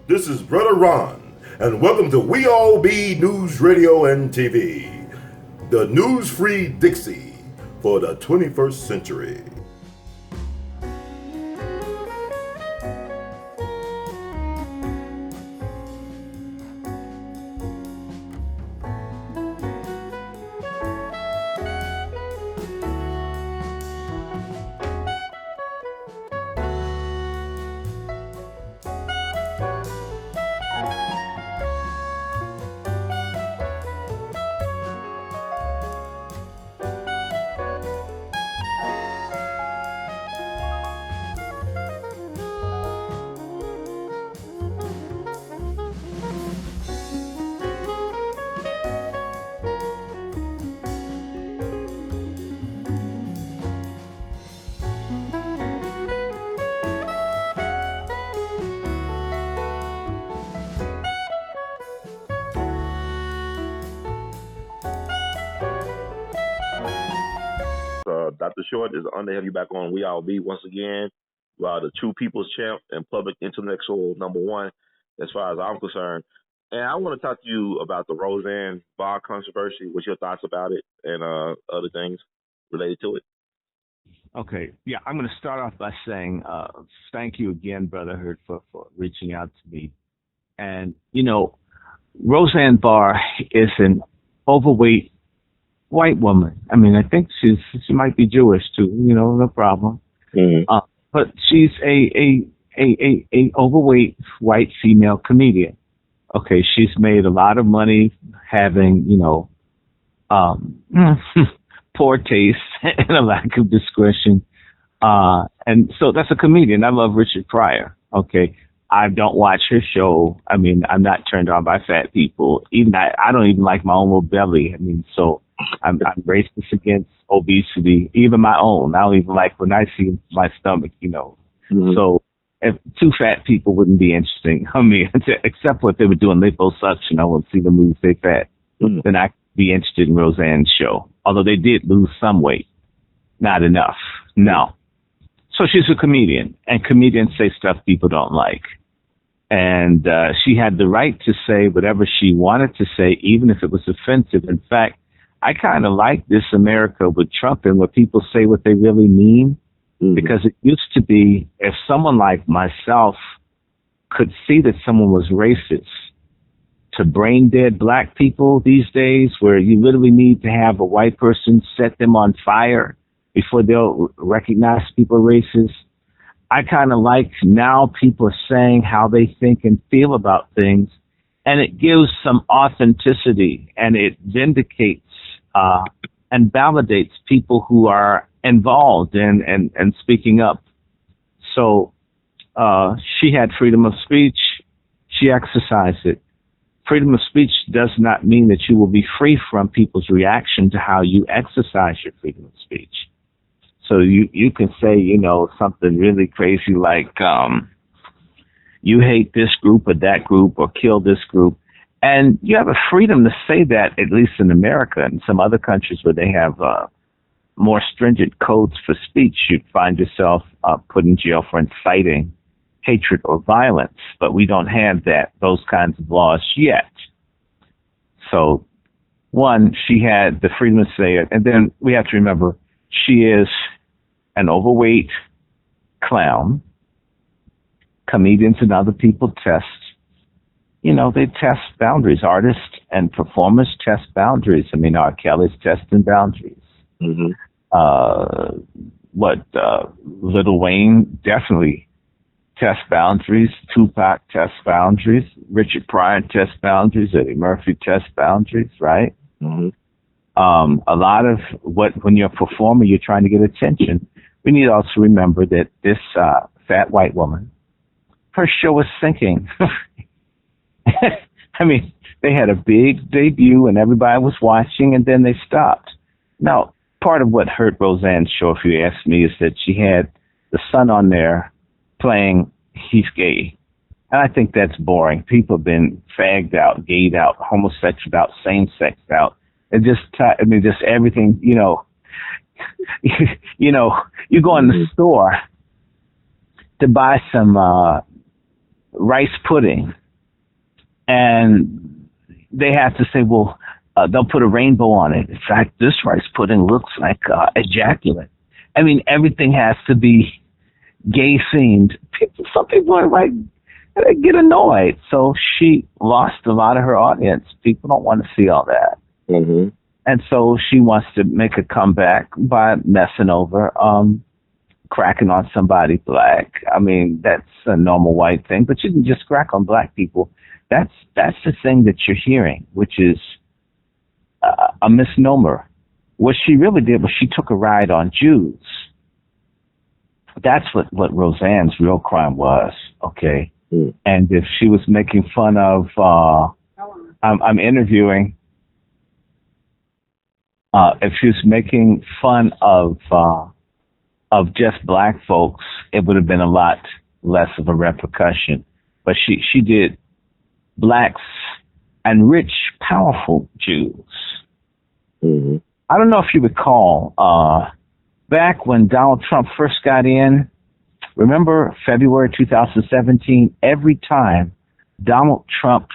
This is Brother Ron, and welcome to We All Be News Radio and TV, the news-free Dixie for the 21st century. Dr. Short is honored to have you back on We All Be once again. You are the true people's champ and public intellectual number one, as far as I'm concerned. And I want to talk to you about the Roseanne Barr controversy. What's your thoughts about it and other things related to it? Okay. Yeah, I'm going to start off by saying thank you again, Brother Hurt, for reaching out to me. And, you know, Roseanne Barr is an overweight white woman. I mean, I think she might be Jewish too. You know, no problem. Mm-hmm. But she's a overweight white female comedian. Okay, she's made a lot of money having, you know, poor taste and a lack of discretion. And so that's a comedian. I love Richard Pryor. Okay. I don't watch her show. I mean, I'm not turned on by fat people. Even I don't even like my own little belly. I mean, so I'm racist against obesity, even my own. I don't even like when I see my stomach, you know. Mm-hmm. So if two fat people wouldn't be interesting. I mean, except what they were doing liposuction, I want to see them lose their fat. Mm-hmm. Then I'd be interested in Roseanne's show. Although they did lose some weight. Not enough. No. So she's a comedian, and comedians say stuff people don't like. And she had the right to say whatever she wanted to say, even if it was offensive. In fact, I kind of like this America with Trump and where people say what they really mean. Mm-hmm. Because it used to be, if someone like myself could see that someone was racist, to brain dead black people these days, where you literally need to have a white person set them on fire before they'll recognize people are racist. I kind of like now people are saying how they think and feel about things, and it gives some authenticity, and it vindicates and validates people who are involved and speaking up. So she had freedom of speech. She exercised it. Freedom of speech does not mean that you will be free from people's reaction to how you exercise your freedom of speech. So you can say, you know, something really crazy like you hate this group or that group or kill this group. And you have a freedom to say that, at least in America and some other countries where they have more stringent codes for speech. You'd find yourself put in jail for inciting hatred or violence. But we don't have those kinds of laws yet. So, one, she had the freedom to say it. And then we have to remember, she is an overweight clown. Comedians and other people test. You know, they test boundaries. Artists and performers test boundaries. I mean, R. Kelly's testing boundaries. Mm-hmm. Lil Wayne definitely tests boundaries. Tupac tests boundaries. Richard Pryor tests boundaries. Eddie Murphy tests boundaries, right? Mm-hmm. A lot of when you're a performer, you're trying to get attention. We need to also remember that this fat white woman, her show was sinking. I mean, they had a big debut and everybody was watching, and then they stopped. Now, part of what hurt Roseanne's show, if you ask me, is that she had the son on there playing he's gay. And I think that's boring. People have been fagged out, gayed out, homosexual out, same-sex out. It just, just everything, you know, You go in the store to buy some rice pudding, and they have to say, well, they'll put a rainbow on it. In fact, this rice pudding looks like ejaculate. I mean, everything has to be gay themed. Some people are like, they get annoyed. So she lost a lot of her audience. People don't want to see all that. Mm-hmm. And so she wants to make a comeback by messing over, cracking on somebody black. I mean, that's a normal white thing, but you can just crack on black people. That's the thing that you're hearing, which is a misnomer. What she really did was she took a ride on Jews. That's what Roseanne's real crime was, okay? Mm. And if she was making fun of, I'm interviewing, if she was making fun of just black folks, it would have been a lot less of a repercussion. But she did blacks and rich, powerful Jews. Mm-hmm. I don't know if you recall, back when Donald Trump first got in, remember February 2017, every time Donald Trump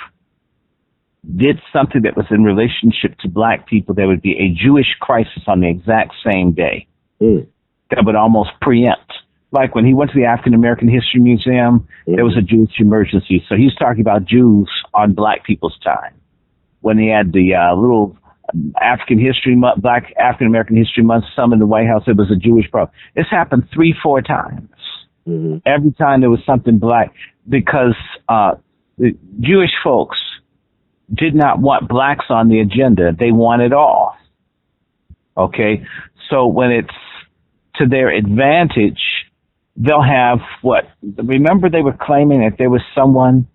did something that was in relationship to black people, there would be a Jewish crisis on the exact same day. Mm. That would almost preempt. Like when he went to the African American History Museum, there was a Jewish emergency. So he's talking about Jews on black people's time. When he had the little African History Month, Black African American History Month summit in the White House, it was a Jewish problem. This happened 3-4 times. Mm-hmm. Every time there was something black, because the Jewish folks did not want blacks on the agenda. They want it all. Okay? So when it's to their advantage, they'll have what? Remember they were claiming that there was someone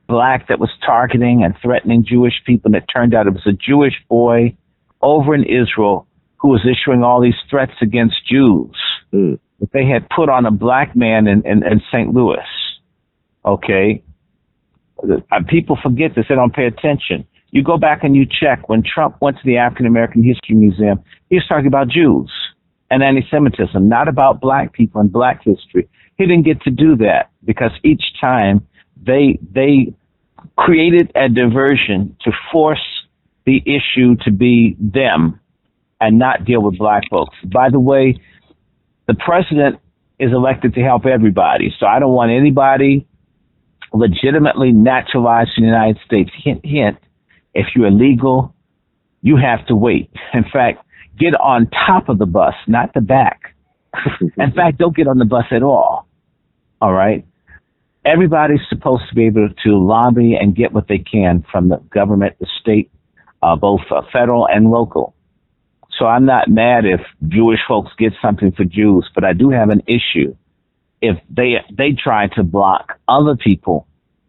black that was targeting and threatening Jewish people, and it turned out it was a Jewish boy over in Israel who was issuing all these threats against Jews that they had put on a black man in St. Louis. Okay? People forget this. They don't pay attention. You go back and you check. When Trump went to the African American History Museum, he was talking about Jews and anti-Semitism, not about black people and black history. He didn't get to do that because each time they created a diversion to force the issue to be them and not deal with black folks. By the way, the president is elected to help everybody, so I don't want anybody legitimately naturalized in the United States. Hint, hint, if you're illegal, you have to wait. In fact, get on top of the bus, not the back. In fact, don't get on the bus at all. All right? Everybody's supposed to be able to lobby and get what they can from the government, the state, both federal and local. So I'm not mad if Jewish folks get something for Jews, but I do have an issue if they try to block other people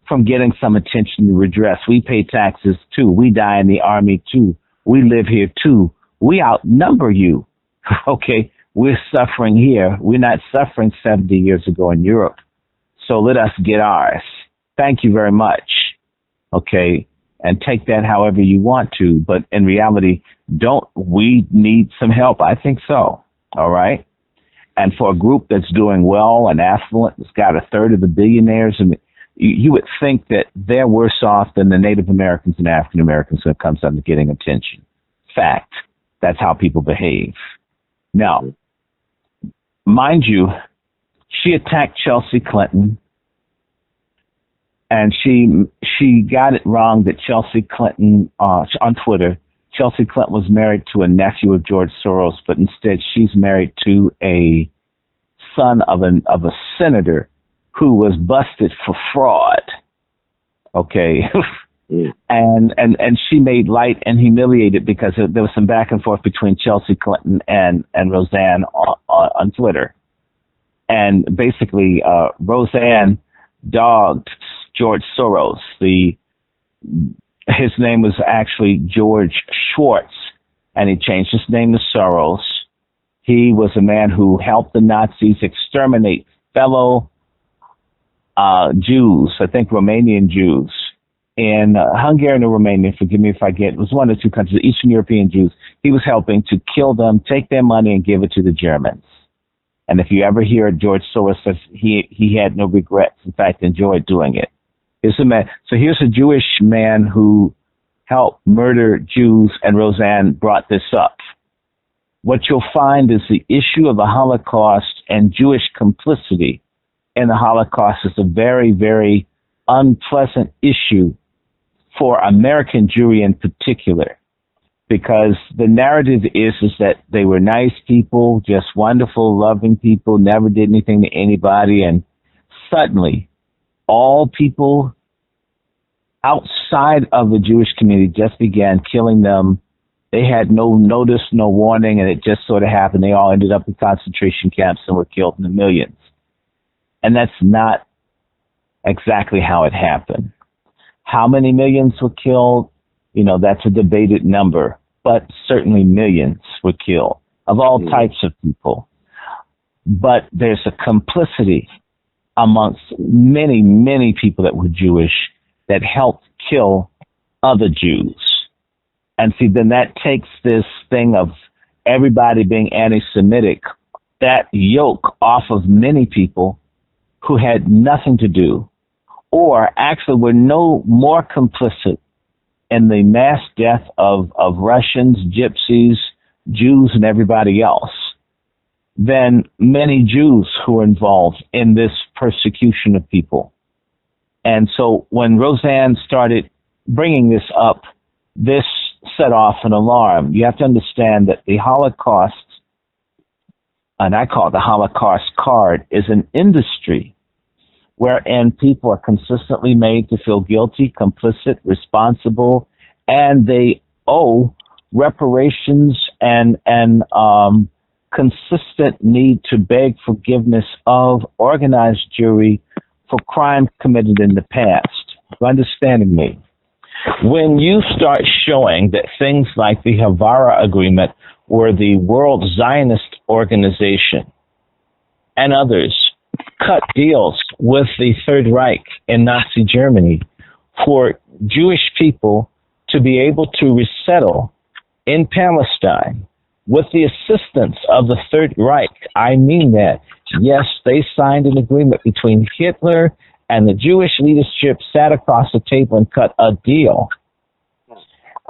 from getting some attention and redress. We pay taxes too. We die in the army too. We live here too. We outnumber you. Okay, we're suffering here. We're not suffering 70 years ago in Europe. So let us get ours. Thank you very much. Okay, and take that however you want to. But in reality, don't we need some help? I think so. All right. And for a group that's doing well and affluent, it's got a third of the billionaires, and you would think that they're worse off than the Native Americans and African Americans when it comes down to getting attention. Fact. That's how people behave. Now, mind you, she attacked Chelsea Clinton, and she got it wrong that Chelsea Clinton, on Twitter, Chelsea Clinton was married to a nephew of George Soros, but instead she's married to a son of a senator who was busted for fraud. Okay. And she made light and humiliated because there was some back and forth between Chelsea Clinton and Roseanne on Twitter. And basically, Roseanne dogged George Soros. His name was actually George Schwartz, and he changed his name to Soros. He was a man who helped the Nazis exterminate fellow Jews, I think Romanian Jews, in Hungary or Romania, forgive me if I get, it was one of the two countries, the Eastern European Jews. He was helping to kill them, take their money, and give it to the Germans. And if you ever hear George Soros says he had no regrets, in fact, enjoyed doing it. Here's a man. So here's a Jewish man who helped murder Jews, and Roseanne brought this up. What you'll find is the issue of the Holocaust and Jewish complicity in the Holocaust is a very, very unpleasant issue for American Jewry in particular, because the narrative is that they were nice people, just wonderful, loving people, never did anything to anybody, and suddenly all people outside of the Jewish community just began killing them. They had no notice, no warning, and it just sort of happened. They all ended up in concentration camps and were killed in the millions. And that's not exactly how it happened. How many millions were killed? You know, that's a debated number, but certainly millions were killed of all types of people. But there's a complicity amongst many, many people that were Jewish that helped kill other Jews. And see, then that takes this thing of everybody being anti-Semitic, that yoke off of many people who had nothing to do, or actually were no more complicit in the mass death of Russians, Gypsies, Jews, and everybody else than many Jews who were involved in this persecution of people. And so when Roseanne started bringing this up, this set off an alarm. You have to understand that the Holocaust, and I call it the Holocaust card, is an industry wherein people are consistently made to feel guilty, complicit, responsible, and they owe reparations and consistent need to beg forgiveness of organized Jewry for crime committed in the past. You're understanding me? When you start showing that things like the Havara Agreement, where the World Zionist Organization and others cut deals with the Third Reich in Nazi Germany for Jewish people to be able to resettle in Palestine with the assistance of the Third Reich, I mean that. Yes, they signed an agreement between Hitler and the Jewish leadership, sat across the table and cut a deal.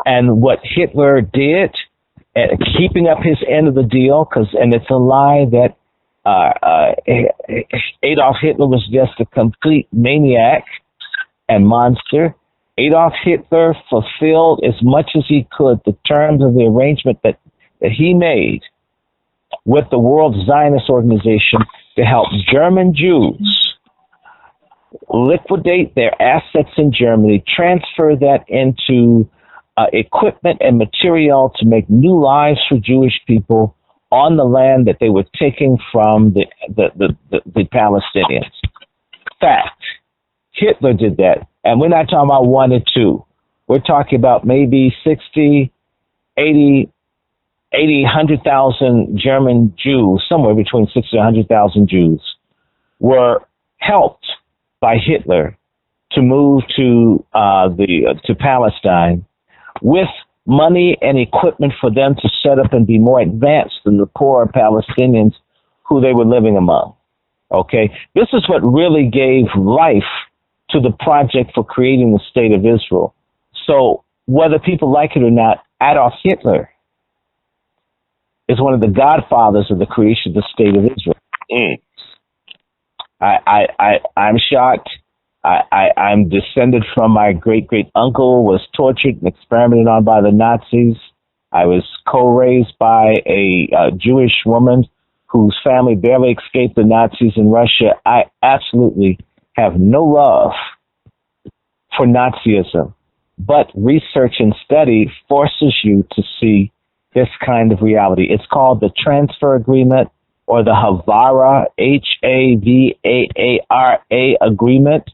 And what Hitler did, keeping up his end of the deal, and it's a lie that Adolf Hitler was just a complete maniac and monster. Adolf Hitler fulfilled as much as he could the terms of the arrangement that he made with the World Zionist Organization to help German Jews liquidate their assets in Germany, transfer that into equipment and material to make new lives for Jewish people on the land that they were taking from the Palestinians. Fact, Hitler did that. And we're not talking about 1 or 2. We're talking about maybe 60, 80, 100,000 German Jews, somewhere between 60 and 100,000 Jews, were helped by Hitler to move to Palestine with money and equipment for them to set up and be more advanced than the poor Palestinians who they were living among. Okay, this is what really gave life to the project for creating the state of Israel. So whether people like it or not, Adolf Hitler is one of the godfathers of the creation of the state of Israel. I'm shocked. I'm descended from my great-great-uncle was tortured and experimented on by the Nazis. I was co-raised by a Jewish woman whose family barely escaped the Nazis in Russia. I absolutely have no love for Nazism, but research and study forces you to see this kind of reality. It's called the Transfer Agreement, or the Havara, Havara Agreement.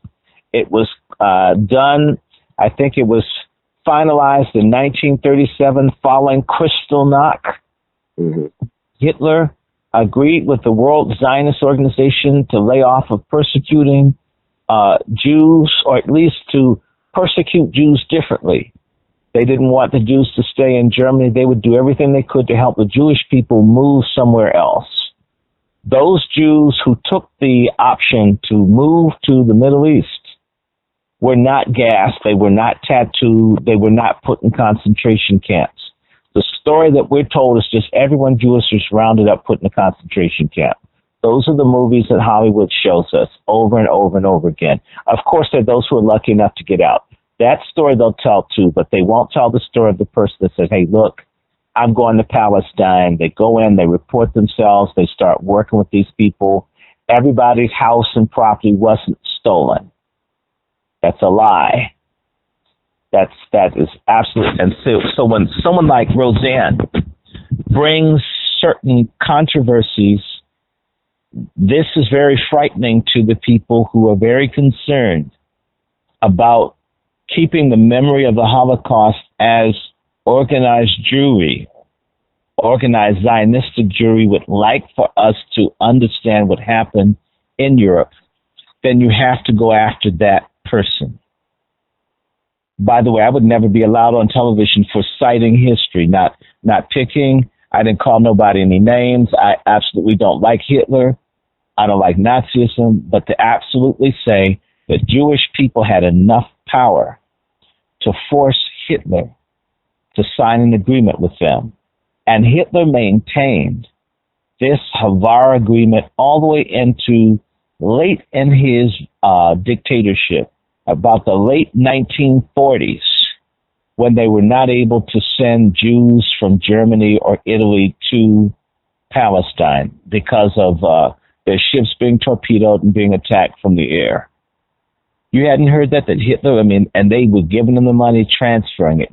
It was done, I think it was finalized in 1937 following Kristallnacht. Hitler agreed with the World Zionist Organization to lay off of persecuting Jews, or at least to persecute Jews differently. They didn't want the Jews to stay in Germany. They would do everything they could to help the Jewish people move somewhere else. those Jews who took the option to move to the Middle East were not gassed, they were not tattooed, they were not put in concentration camps. The story that we're told is just everyone Jewish was rounded up, put in a concentration camp. Those are the movies that Hollywood shows us over and over and over again. Of course, there are those who are lucky enough to get out. That story they'll tell too, but they won't tell the story of the person that says, hey, look, I'm going to Palestine. They go in, they report themselves, they start working with these people. Everybody's house and property wasn't stolen. That's a lie. That is absolute. And so when someone like Roseanne brings certain controversies, this is very frightening to the people who are very concerned about keeping the memory of the Holocaust as organized Jewry, organized Zionistic Jewry would like for us to understand what happened in Europe. Then you have to go after that person. By the way, I would never be allowed on television for citing history, not picking. I didn't call nobody any names. I absolutely don't like Hitler. I don't like Nazism, but to absolutely say that Jewish people had enough power to force Hitler to sign an agreement with them. And Hitler maintained this Havar agreement all the way into late in his dictatorship, about the late 1940s, when they were not able to send Jews from Germany or Italy to Palestine because of their ships being torpedoed and being attacked from the air. You hadn't heard that Hitler, and they were giving them the money, transferring it.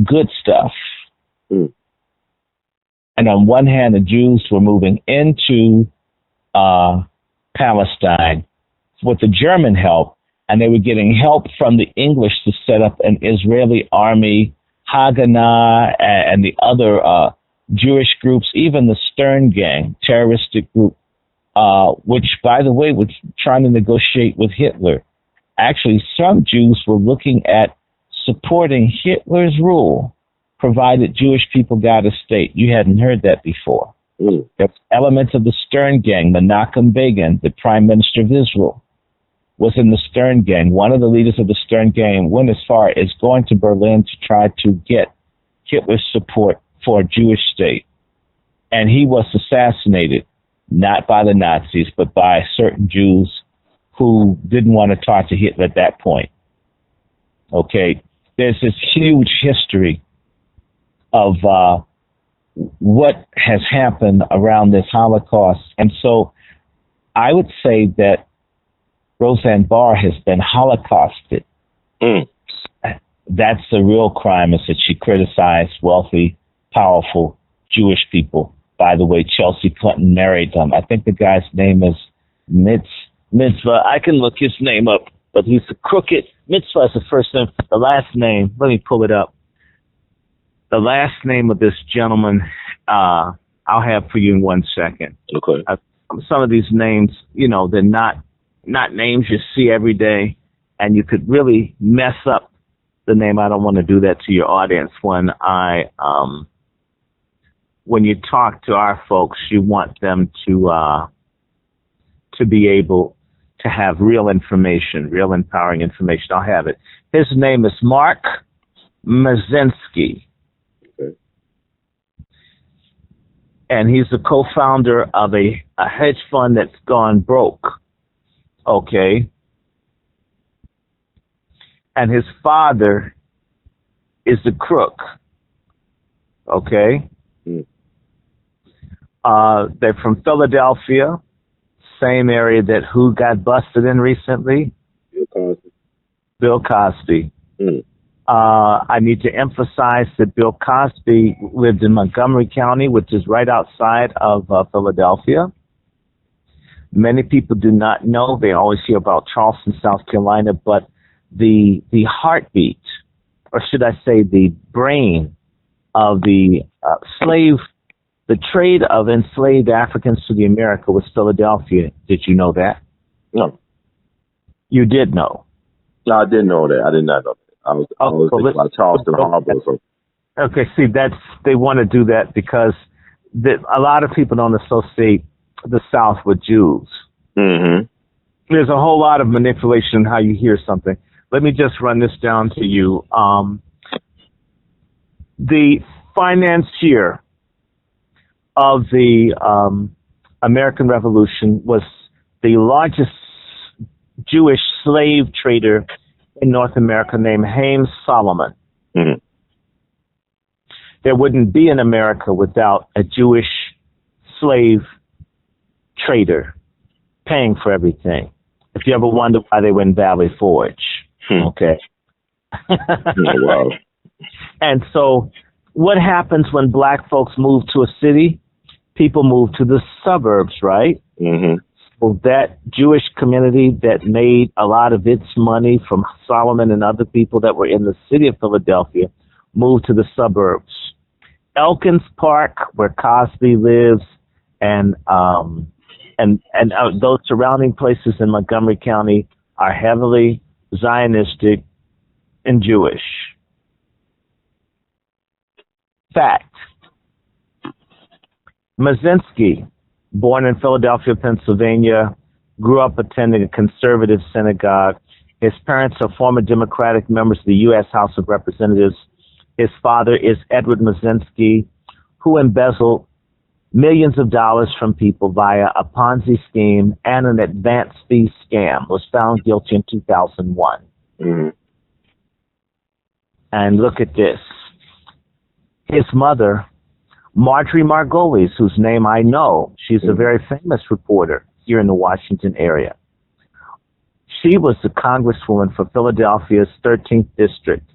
Good stuff. Mm. And on one hand, the Jews were moving into Palestine with the German help, and they were getting help from the English to set up an Israeli army, Haganah, and the other Jewish groups, even the Stern Gang, terroristic group, which, by the way, was trying to negotiate with Hitler. Actually, some Jews were looking at supporting Hitler's rule, provided Jewish people got a state. You hadn't heard that before. Mm. There's elements of the Stern Gang. Menachem Begin, the Prime Minister of Israel, was in the Stern Gang. One of the leaders of the Stern Gang went as far as going to Berlin to try to get Hitler's support for a Jewish state. And he was assassinated, not by the Nazis, but by certain Jews who didn't want to talk to Hitler at that point. Okay, there's this huge history of what has happened around this Holocaust. And so I would say that Roseanne Barr has been Holocausted. Mm. That's the real crime, is that she criticized wealthy, powerful Jewish people. By the way, Chelsea Clinton married them. I think the guy's name is Mitzvah. I can look his name up, but he's a crooked. Mitzvah is the first name. The last name, let me pull it up. The last name of this gentleman, I'll have for you in 1 second. Okay. Some of these names, they're not names you see every day, and you could really mess up the name. I don't want to do that to your audience. When you talk to our folks, you want them to be able to have real information, real empowering information. I'll have it. His name is Mark Mazinski. Okay. And he's the co-founder of a hedge fund that's gone broke. Okay. And his father is the crook. Okay. Mm. They're from Philadelphia, same area that who got busted in recently? Bill Cosby. Mm. I need to emphasize that Bill Cosby lived in Montgomery County, which is right outside of Philadelphia. Many people do not know. They always hear about Charleston, South Carolina, but the heartbeat, or should I say the brain of the the trade of enslaved Africans to the America was Philadelphia. Did you know that? No. You did know? No, I didn't know that. I did not know that. I was thinking about Charleston Harbor or something. Okay, see, they want to do that because a lot of people don't associate the South with Jews. Mm-hmm. There's a whole lot of manipulation in how you hear something. Let me just run this down to you. The financier of the American Revolution was the largest Jewish slave trader in North America named Haym Solomon. Mm-hmm. There wouldn't be an America without a Jewish slave trader paying for everything. If you ever wonder why they were in Valley Forge, okay. Oh, wow. And so what happens when black folks move to a city? People move to the suburbs, right? Mm-hmm. So that Jewish community that made a lot of its money from Solomon and other people that were in the city of Philadelphia moved to the suburbs. Elkins Park, where Cosby lives, and those surrounding places in Montgomery County are heavily Zionistic and Jewish. Fact. Mazinski, born in Philadelphia, Pennsylvania, grew up attending a conservative synagogue. His parents are former Democratic members of the U.S. House of Representatives. His father is Edward Mazinski, who embezzled millions of dollars from people via a Ponzi scheme and an advance fee scam, was found guilty in 2001. Mm-hmm. And look at this. His mother, Marjorie Margolis, whose name I know, she's a very famous reporter here in the Washington area. She was the congresswoman for Philadelphia's 13th district.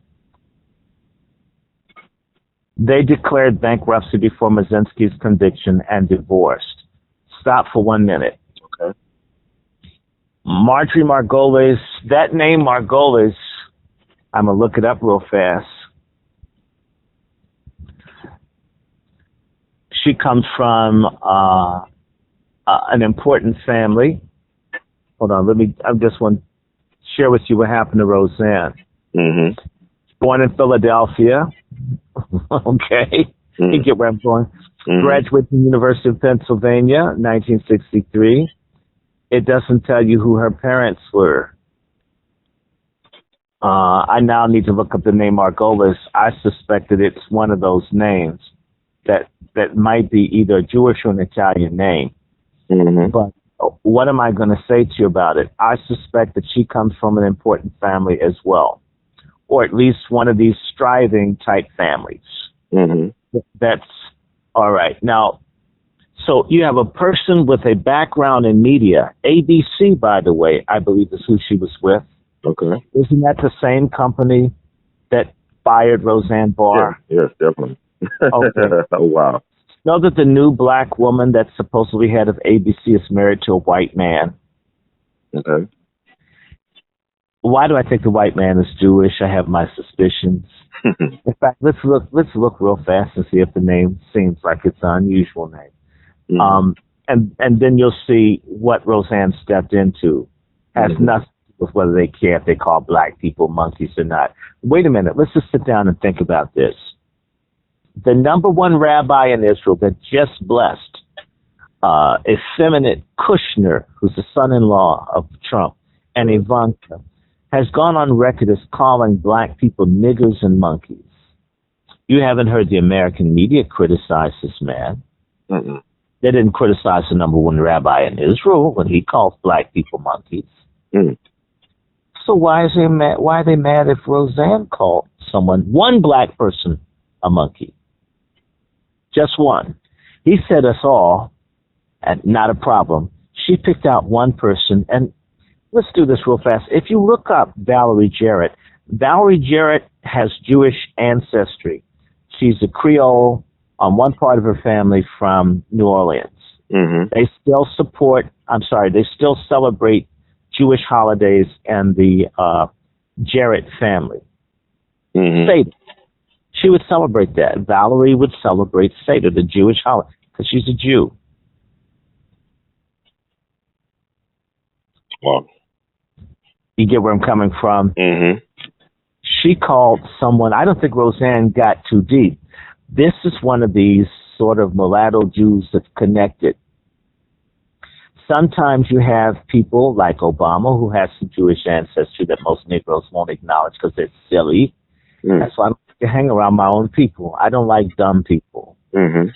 They declared bankruptcy before Mazinski's conviction and divorced. Stop for 1 minute. Okay. Marjorie Margolis, that name Margolis, I'm going to look it up real fast. She comes from an important family. Hold on, I just want to share with you what happened to Roseanne. Mm-hmm. Born in Philadelphia. Okay. Mm-hmm. You get where I'm going. Mm-hmm. Graduated from the University of Pennsylvania, 1963. It doesn't tell you who her parents were. I now need to look up the name Margolis. I suspect that it's one of those names that might be either a Jewish or an Italian name. Mm-hmm. But what am I going to say to you about it? I suspect that she comes from an important family as well, or at least one of these striving type families. Mm-hmm. That's all right. Now, so you have a person with a background in media. ABC, by the way, I believe is who she was with. Okay. Isn't that the same company that fired Roseanne Barr? Yes, definitely. Okay. Oh, wow. Know that the new black woman that's supposedly head of ABC is married to a white man. Okay. Why do I think the white man is Jewish? I have my suspicions. In fact, let's look real fast and see if the name seems like it's an unusual name. Mm-hmm. And then you'll see what Roseanne stepped into has Mm-hmm. nothing to do with whether they care if they call black people monkeys or not. Wait a minute. Let's just sit down and think about this. The number one rabbi in Israel that just blessed effeminate Kushner, who's the son-in-law of Trump, and Ivanka, has gone on record as calling black people niggers and monkeys. You haven't heard the American media criticize this man. Mm-hmm. They didn't criticize the number one rabbi in Israel when he calls black people monkeys. Mm. So why are they mad if Roseanne called one black person, a monkey? Just one. He said us all, and not a problem. She picked out one person, and let's do this real fast. If you look up Valerie Jarrett has Jewish ancestry. She's a Creole on one part of her family from New Orleans. Mm-hmm. They still celebrate Jewish holidays and the Jarrett family. Mm-hmm. Seder. She would celebrate that. Valerie would celebrate Seder, the Jewish holiday, because she's a Jew. Wow. You get where I'm coming from? Mm-hmm. She called someone, I don't think Roseanne got too deep. This is one of these sort of mulatto Jews that's connected sometimes you have people like Obama who has some Jewish ancestry that most Negroes won't acknowledge because they're silly. That's why I like to hang around my own people. I don't like dumb people. Let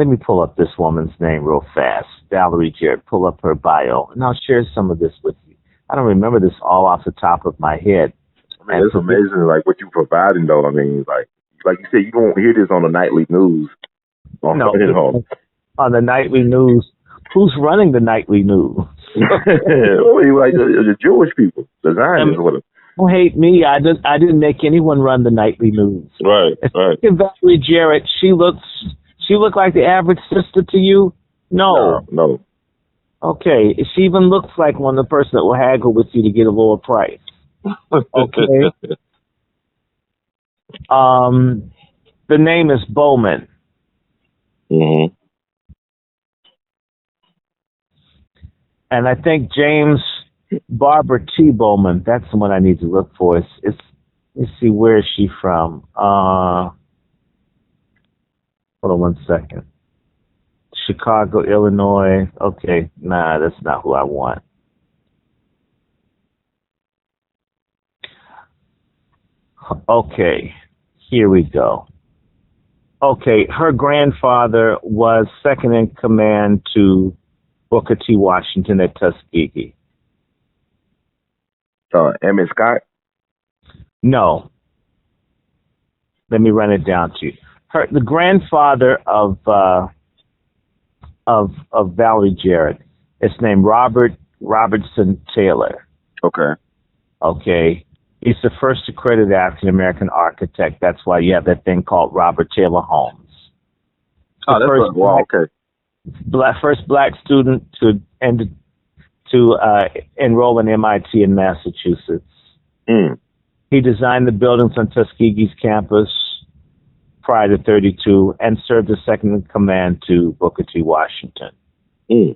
me pull up this woman's name real fast. Valerie Jarrett. Pull up her bio, and I'll share some of this with you. I don't remember this all off the top of my head. I mean, it's amazing, like, what you're providing, though. I mean, like you said, you don't hear this on the nightly news. No, on the nightly news. Who's running the nightly news? Like the Jewish people, the Zionists. Don't hate me. I didn't make anyone run the nightly news. Right. Valerie Jarrett, she looked like the average sister to you? No. Okay. She even looks like one of the person that will haggle with you to get a lower price. Okay. The name is Bowman. And I think James Barbara T. Bowman, that's the one I need to look for. Let's see, where is she from? Hold on one second. Chicago, Illinois. Okay, nah, that's not who I want. Okay, here we go. Okay, her grandfather was second in command to Booker T. Washington at Tuskegee. Emmett Scott? No. Let me run it down to you. The grandfather of Valerie Jarrett is named Robertson Taylor. Okay. He's the first accredited African American architect. That's why you have that thing called Robert Taylor Homes. First black student to enroll in MIT in Massachusetts. He designed the buildings on Tuskegee's campus prior to 32 and served as second in command to Booker T. Washington. He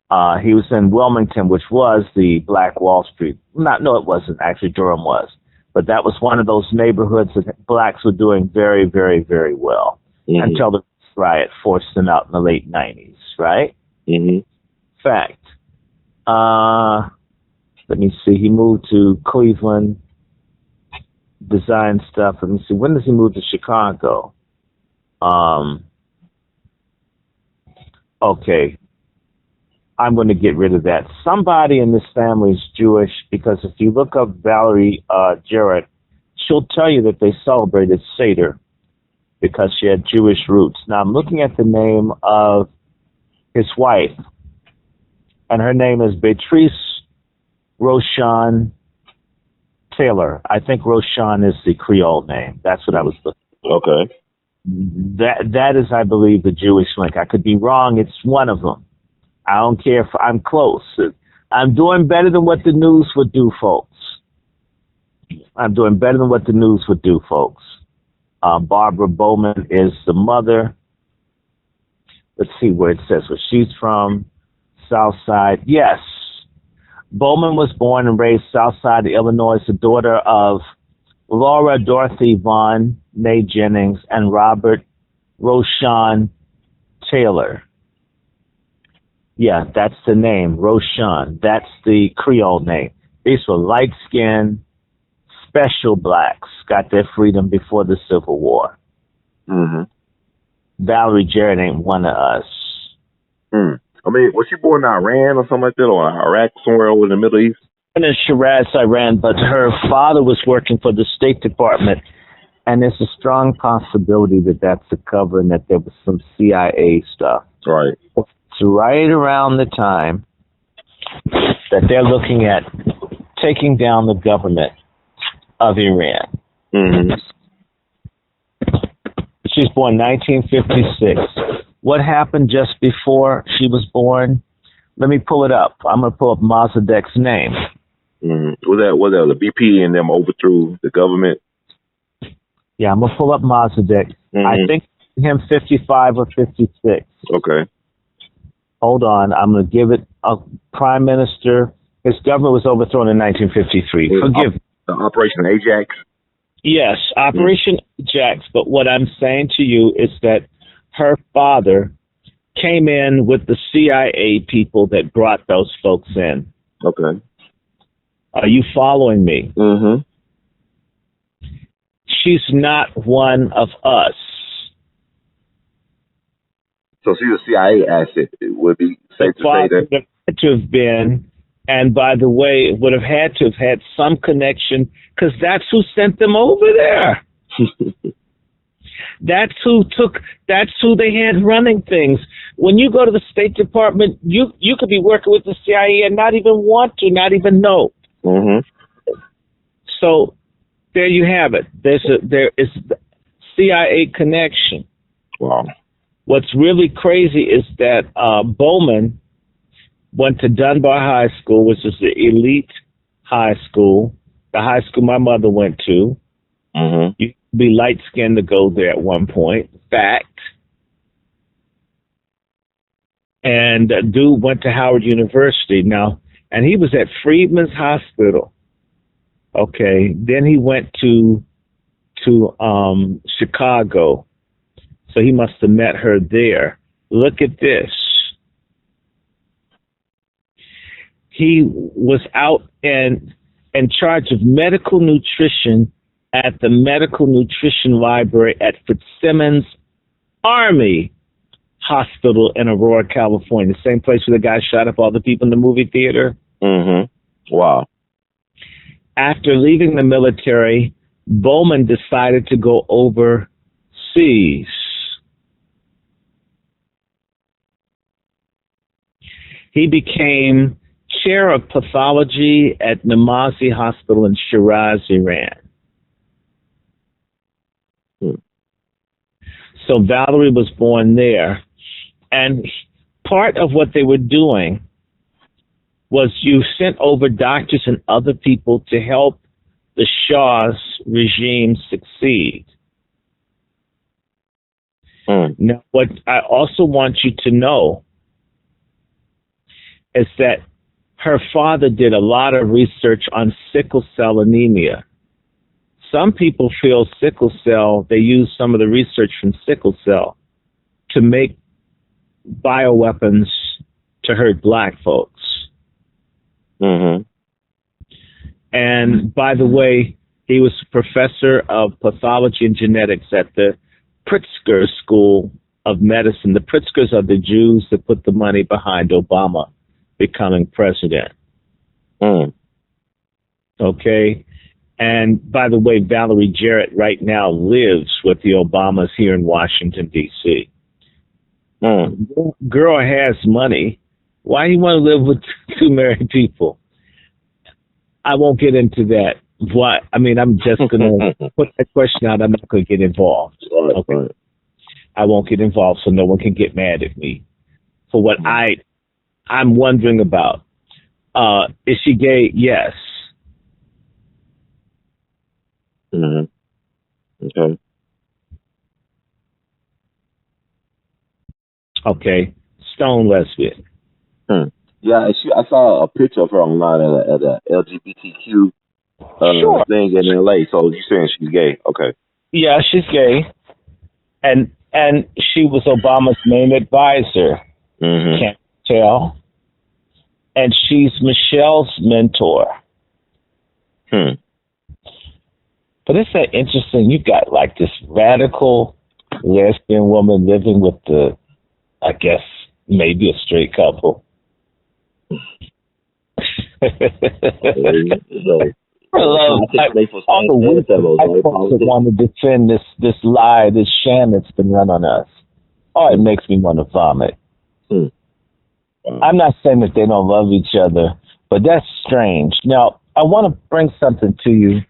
was in Wilmington, which was the Black Wall Street. No, it wasn't. Actually, Durham was. But that was one of those neighborhoods that blacks were doing very, very, very well until the riot forced them out in the late 90s, right? Fact. Let me see. He moved to Cleveland, designed stuff. Let me see. When does he move to Chicago? Okay. I'm going to get rid of that. Somebody in this family is Jewish, because if you look up Valerie Jarrett, she'll tell you that they celebrated Seder because she had Jewish roots. Now, I'm looking at the name of his wife, and her name is Beatrice Roseanne Taylor. I think Roseanne is the Creole name. That's what I was looking for. Okay. That is, I believe, the Jewish link. I could be wrong. It's one of them. I don't care if I'm close. I'm doing better than what the news would do, folks. Barbara Bowman is the mother. Let's see where it says where she's from. South Side. Yes. Bowman was born and raised South Side, Illinois, the daughter of Laura Dorothy Vaughn, Mae Jennings, and Robert Roseanne Taylor. Yeah, that's the name, Roseanne. That's the Creole name. These were light-skinned, special blacks, got their freedom before the Civil War. Valerie Jarrett ain't one of us. I mean, was she born in Iran or something like that, or Iraq, somewhere over in the Middle East? In Shiraz, Iran, but her father was working for the State Department, and there's a strong possibility that that's a cover and that there was some CIA stuff. Right. It's right around the time that they're looking at taking down the government of Iran. She was born 1956. What happened just before she was born? Let me pull it up. I'm going to pull up Mossadegh's name. Was that the BP and them overthrew the government? Yeah, I'm going to pull up Mossadegh. I think him 55 or 56. Okay. Hold on. I'm going to give it a prime minister. His government was overthrown in 1953. Forgive me. The Operation Ajax? Yes, Operation Ajax. But what I'm saying to you is that her father came in with the CIA people that brought those folks in. Okay. Are you following me? Mm-hmm. She's not one of us. So she's a CIA asset. It would be safe to say that. Would have had to have been, and by the way, it would have had to have had some connection, because that's who sent them over there. That's who they had running things. When you go to the State Department, you could be working with the CIA and not even want to, not even know. Mm-hmm. So there you have it. There is CIA connection. Wow. What's really crazy is that Bowman went to Dunbar High School, which is the elite high school, the high school my mother went to. Mm-hmm. You could be light-skinned to go there at one point. Fact. And dude went to Howard University now, and he was at Freedman's Hospital. Okay, then he went to Chicago, so he must have met her there. Look at this. He was out in charge of medical nutrition at the Medical Nutrition Library at Fitzsimmons Army Hospital in Aurora, California. The same place where the guy shot up all the people in the movie theater. Mm-hmm. Wow. After leaving the military, Bowman decided to go overseas. He became chair of pathology at Namazi Hospital in Shiraz, Iran. So Valerie was born there. And part of what they were doing was you sent over doctors and other people to help the Shah's regime succeed. Now, what I also want you to know is that her father did a lot of research on sickle cell anemia. Some people feel sickle cell, they use some of the research from sickle cell to make bioweapons to hurt black folks. Mm-hmm. And by the way, he was a professor of pathology and genetics at the Pritzker School of Medicine. The Pritzkers are the Jews that put the money behind Obama becoming president. Okay? And by the way, Valerie Jarrett right now lives with the Obamas here in Washington, D.C. Girl has money. Why do you want to live with two married people? I won't get into that. Why? I mean, I'm just going to put that question out. I'm not going to get involved. Okay? Right. I won't get involved so no one can get mad at me for what I'm wondering about. Is she gay? Yes. Mm-hmm. Okay. Okay. Stone lesbian. Yeah, I saw a picture of her online at a LGBTQ thing in LA. So you're saying she's gay? Okay. Yeah, she's gay, and she was Obama's main advisor. Mm-hmm. Can't tell. And she's Michelle's mentor. But it's that interesting. You got like this radical lesbian woman living with I guess, maybe a straight couple. I love all the weak white folks that want to defend this lie, this sham that's been run on us. Oh, it makes me want to vomit. I'm not saying that they don't love each other, but that's strange. Now, I want to bring something to you.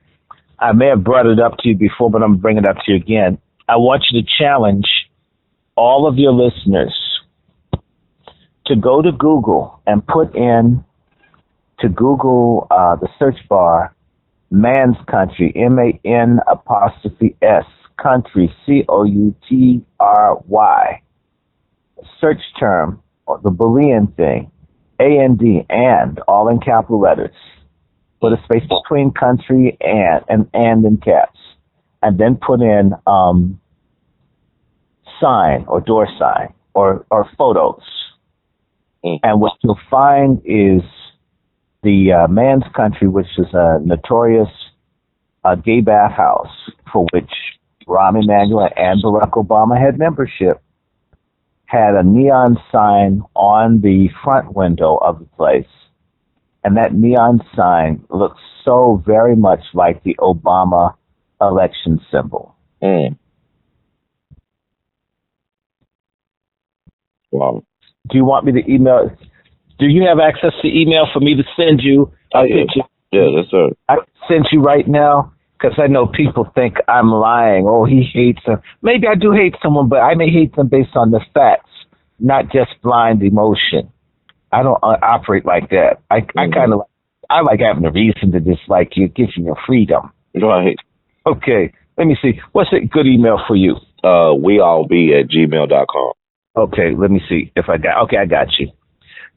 I may have brought it up to you before, but I'm going to bring it up to you again. I want you to challenge all of your listeners to go to Google and put in to Google the search bar, man's country, MAN''S, country, COUTRY. Search term, or the Boolean thing, AND, and, all in capital letters. Put a space between country and in caps. And then put in sign or door sign. or photos. Mm. And what you'll find is the Man's Country, which is a notorious gay bathhouse for which Rahm Emanuel and Barack Obama had membership, had a neon sign on the front window of the place. And that neon sign looks so very much like the Obama election symbol. Mm. Wow. Do you want me to email? Do you have access to email for me to send you a picture? Yeah, that's sir. I sent you right now because I know people think I'm lying. Oh, he hates them. Maybe I do hate someone, but I may hate them based on the facts, not just blind emotion. I don't operate like that. I kind of like having a reason to dislike you. It gives you your freedom. Right. Okay. Let me see. What's a good email for you? weallbe@gmail.com. Okay. Let me see if I got. Okay, I got you.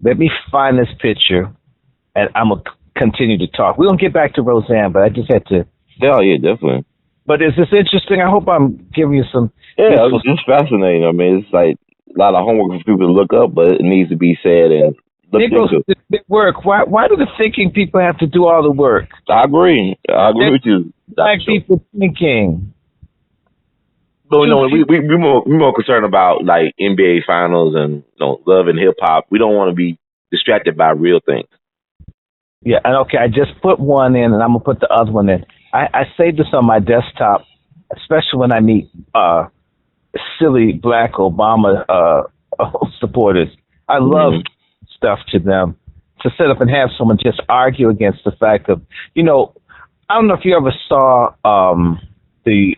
Let me find this picture, and I'm gonna continue to talk. We're gonna get back to Roseanne, but I just had to. Yeah, definitely. But is this interesting? I hope I'm giving you some. Yeah, it's just fascinating. I mean, it's like a lot of homework for people to look up, but it needs to be said and looked into. Work. Why do the thinking people have to do all the work? I agree. I agree with you. Black people thinking. But we're more concerned about like NBA finals and love and hip hop. We don't want to be distracted by real things. Yeah, and okay, I just put one in, and I'm gonna put the other one in. I save this on my desktop, especially when I meet silly black Obama supporters. I love stuff to them to sit up and have someone just argue against the fact of, I don't know if you ever saw the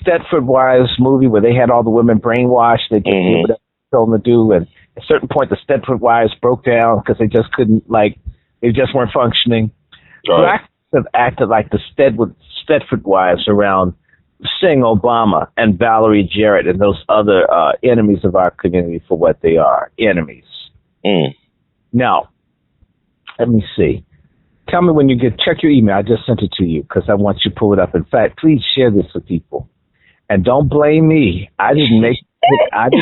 Stepford Wives movie where they had all the women brainwashed. They just did whatever they told them to do, and at a certain point, the Stepford Wives broke down because they just couldn't, they just weren't functioning. Right. Blacks have acted like the Stepford Wives around seeing Obama and Valerie Jarrett and those other enemies of our community for what they are, enemies. Mm. Now, let me see. Tell me when you check your email. I just sent it to you because I want you to pull it up. In fact, please share this with people. And don't blame me. I didn't make it. Do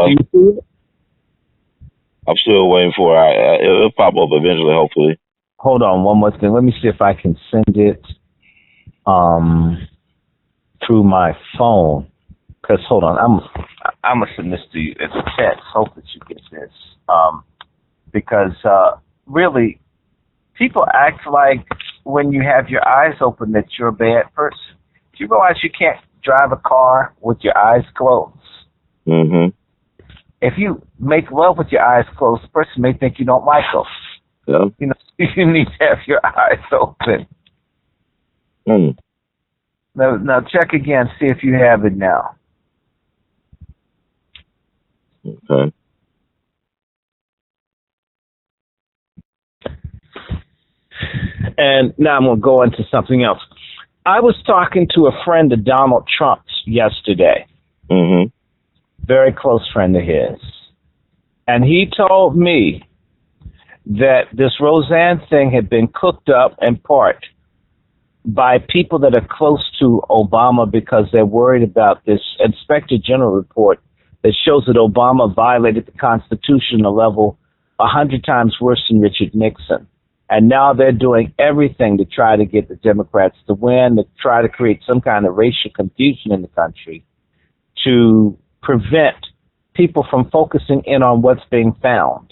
you see it? I'm still waiting for it. It'll pop up eventually, hopefully. Hold on, one more thing. Let me see if I can send it through my phone. Because hold on, I'm gonna send this to you as a text. Hope that you get this. Because really, people act like when you have your eyes open that you're a bad person. Do you realize you can't drive a car with your eyes closed? Mm-hmm. If you make love with your eyes closed, the person may think you don't like them. Yeah. You need to have your eyes open. Mm. Now check again, see if you have it now. Okay. And now I'm going to go into something else. I was talking to a friend of Donald Trump's yesterday. Mm-hmm. Very close friend of his. And he told me that this Roseanne thing had been cooked up in part by people that are close to Obama because they're worried about this Inspector General report that shows that Obama violated the Constitution a level 100 times worse than Richard Nixon. And now they're doing everything to try to get the Democrats to win, to try to create some kind of racial confusion in the country to prevent people from focusing in on what's being found.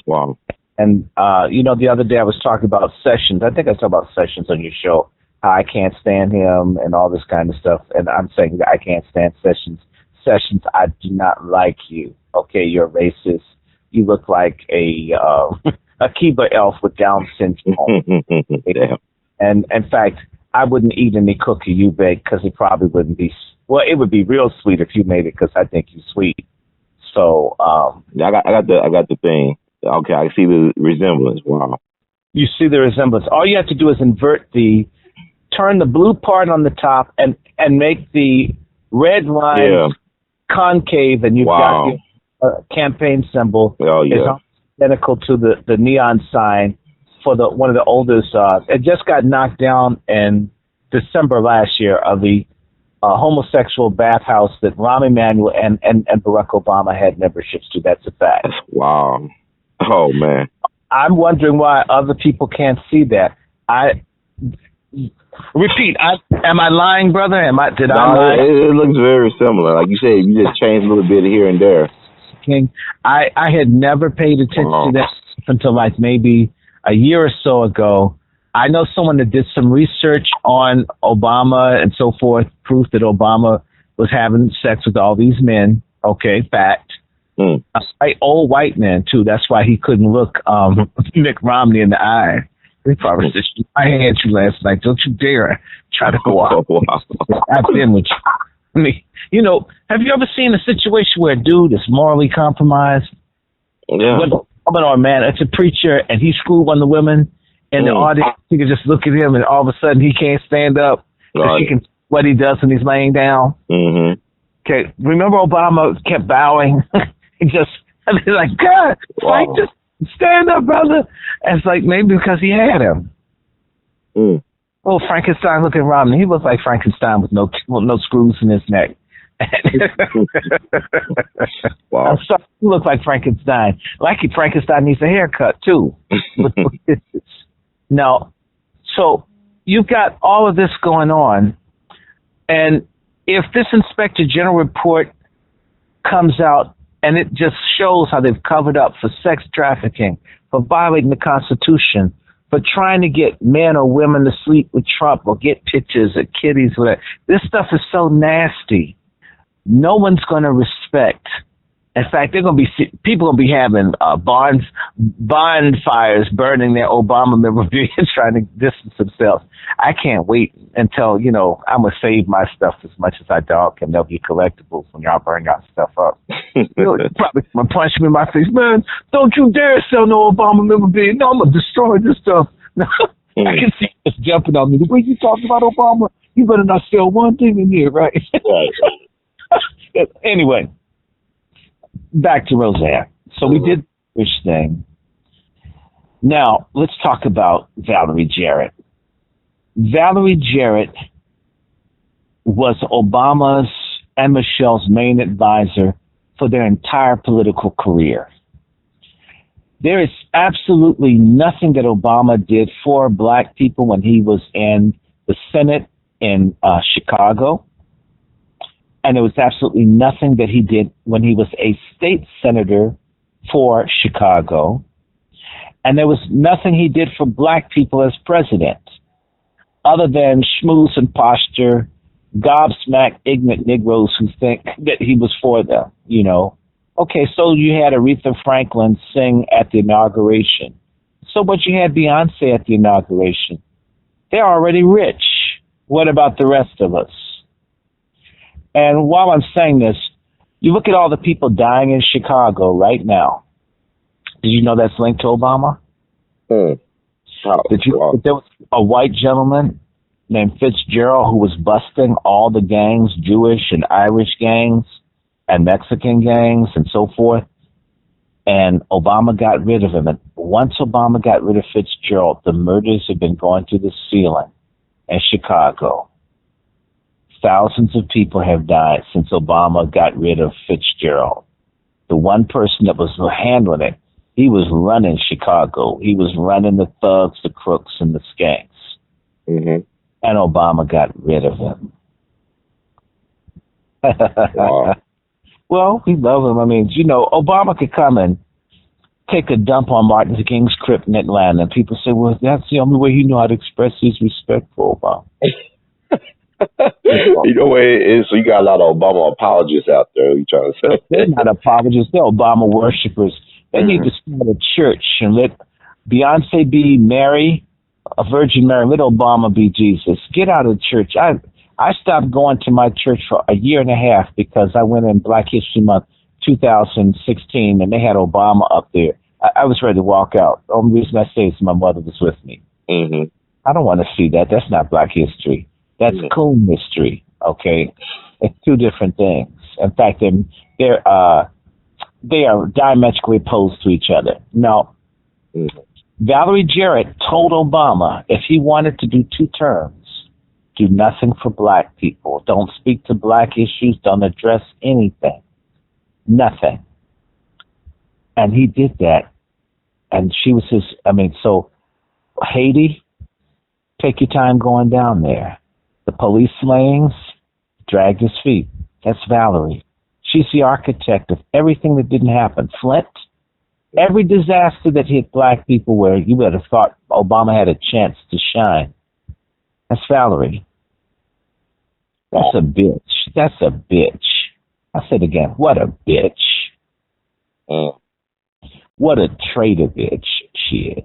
Wow. And, the other day I was talking about Sessions. I think I talked about Sessions on your show, how I can't stand him and all this kind of stuff. And I'm saying that I can't stand Sessions. Sessions, I do not like you. Okay, you're a racist. You look like a Kiba elf with Down syndrome. And in fact, I wouldn't eat any cookie you bake because it probably wouldn't be. Well, it would be real sweet if you made it because I think you're sweet. So I got the thing. Okay, I see the resemblance. Wow. You see the resemblance. All you have to do is turn the blue part on the top and make the red line concave, and you've got your campaign symbol. Oh, yeah. It's identical to the neon sign for one of the oldest. It just got knocked down in December last year of the homosexual bathhouse that Rahm Emanuel and Barack Obama had memberships to. That's a fact. Wow. Oh, man. I'm wondering why other people can't see that. I repeat. Am I lying, brother? I lie? It looks very similar. Like you said, you just changed a little bit here and there. King, I had never paid attention to that until like maybe a year or so ago. I know someone that did some research on Obama and so forth, proof that Obama was having sex with all these men. Okay, fact. A old white man too. That's why he couldn't look Mitt Romney in the eye. He probably said, "I had you last night. Don't you dare try to go out. I've been with you." I mean, you know, have you ever seen a situation where a dude is morally compromised? Yeah. Or a man, it's a preacher, and he screwed one of the women in the audience. You can just look at him, and all of a sudden he can't stand up. Right. She can what he does when he's laying down. Mm-hmm. Okay, remember Obama kept bowing. He just, I mean, like, God, like, just stand up, brother. And it's like maybe because he had him. Oh, Frankenstein looking Romney. He was like Frankenstein with no screws in his neck. Wow. I'm sorry, he looks like Frankenstein. Like Frankenstein needs a haircut too. No. So you've got all of this going on, and if this Inspector General report comes out and it just shows how they've covered up for sex trafficking, for violating the Constitution, for trying to get men or women to sleep with Trump or get pictures of kitties, whatever. This stuff is so nasty. No one's going to respect. In fact, people going to be having bonfires burning their Obama memorabilia trying to distance themselves. I can't wait until, you know, I'm going to save my stuff as much as I dog and they'll be collectibles when y'all burn y'all stuff up. You're probably going to punch me in my face. Man, don't you dare sell no Obama memorabilia. No, I'm going to destroy this stuff. I can see you just jumping on me. The way you talking about Obama, you better not sell one thing in here, right? Anyway, back to Roseanne. So we did this thing. Now, let's talk about Valerie Jarrett. Valerie Jarrett was Obama's and Michelle's main advisor for their entire political career. There is absolutely nothing that Obama did for black people when he was in the Senate in Chicago. And there was absolutely nothing that he did when he was a state senator for Chicago. And there was nothing he did for black people as president, other than schmooze and posture, gobsmack ignorant Negroes who think that he was for them, you know. Okay, so you had Aretha Franklin sing at the inauguration. So but you had Beyonce at the inauguration. They're already rich. What about the rest of us? And while I'm saying this, you look at all the people dying in Chicago right now. Did you know that's linked to Obama? Did you? There was a white gentleman named Fitzgerald who was busting all the gangs, Jewish and Irish gangs and Mexican gangs and so forth. And Obama got rid of him. And once Obama got rid of Fitzgerald, the murders have been going to the ceiling in Chicago. Thousands of people have died since Obama got rid of Fitzgerald. The one person that was handling it, he was running Chicago. He was running the thugs, the crooks, and the skanks. Mm-hmm. And Obama got rid of him. Wow. Well, we love him. I mean, you know, Obama could come and take a dump on Martin Luther King's crypt in Atlanta, and people say, well, that's the only way he knew how to express his respect for Obama. You know what it is? So you got a lot of Obama apologists out there. You trying to say they're not apologists? They're Obama worshippers. They need to start a church and let Beyonce be Mary, a Virgin Mary. Let Obama be Jesus. Get out of church. I stopped going to my church for a year and a half because I went in Black History Month 2016 and they had Obama up there. I was ready to walk out. The only reason I say is my mother was with me. Mm-hmm. I don't want to see that. That's not Black history. That's coon history, okay? It's two different things. In fact, they are diametrically opposed to each other. Now, Valerie Jarrett told Obama if he wanted to do 2 terms, Do nothing for black people. Don't speak to black issues. Don't address anything. Nothing. And he did that. And she was his, so Haiti, take your time going down there. The police slayings, dragged his feet. That's Valerie. She's the architect of everything that didn't happen. Flint, every disaster that hit black people where you would have thought Obama had a chance to shine. That's Valerie. That's a bitch. That's a bitch. I said again, what a bitch. What a traitor bitch she is.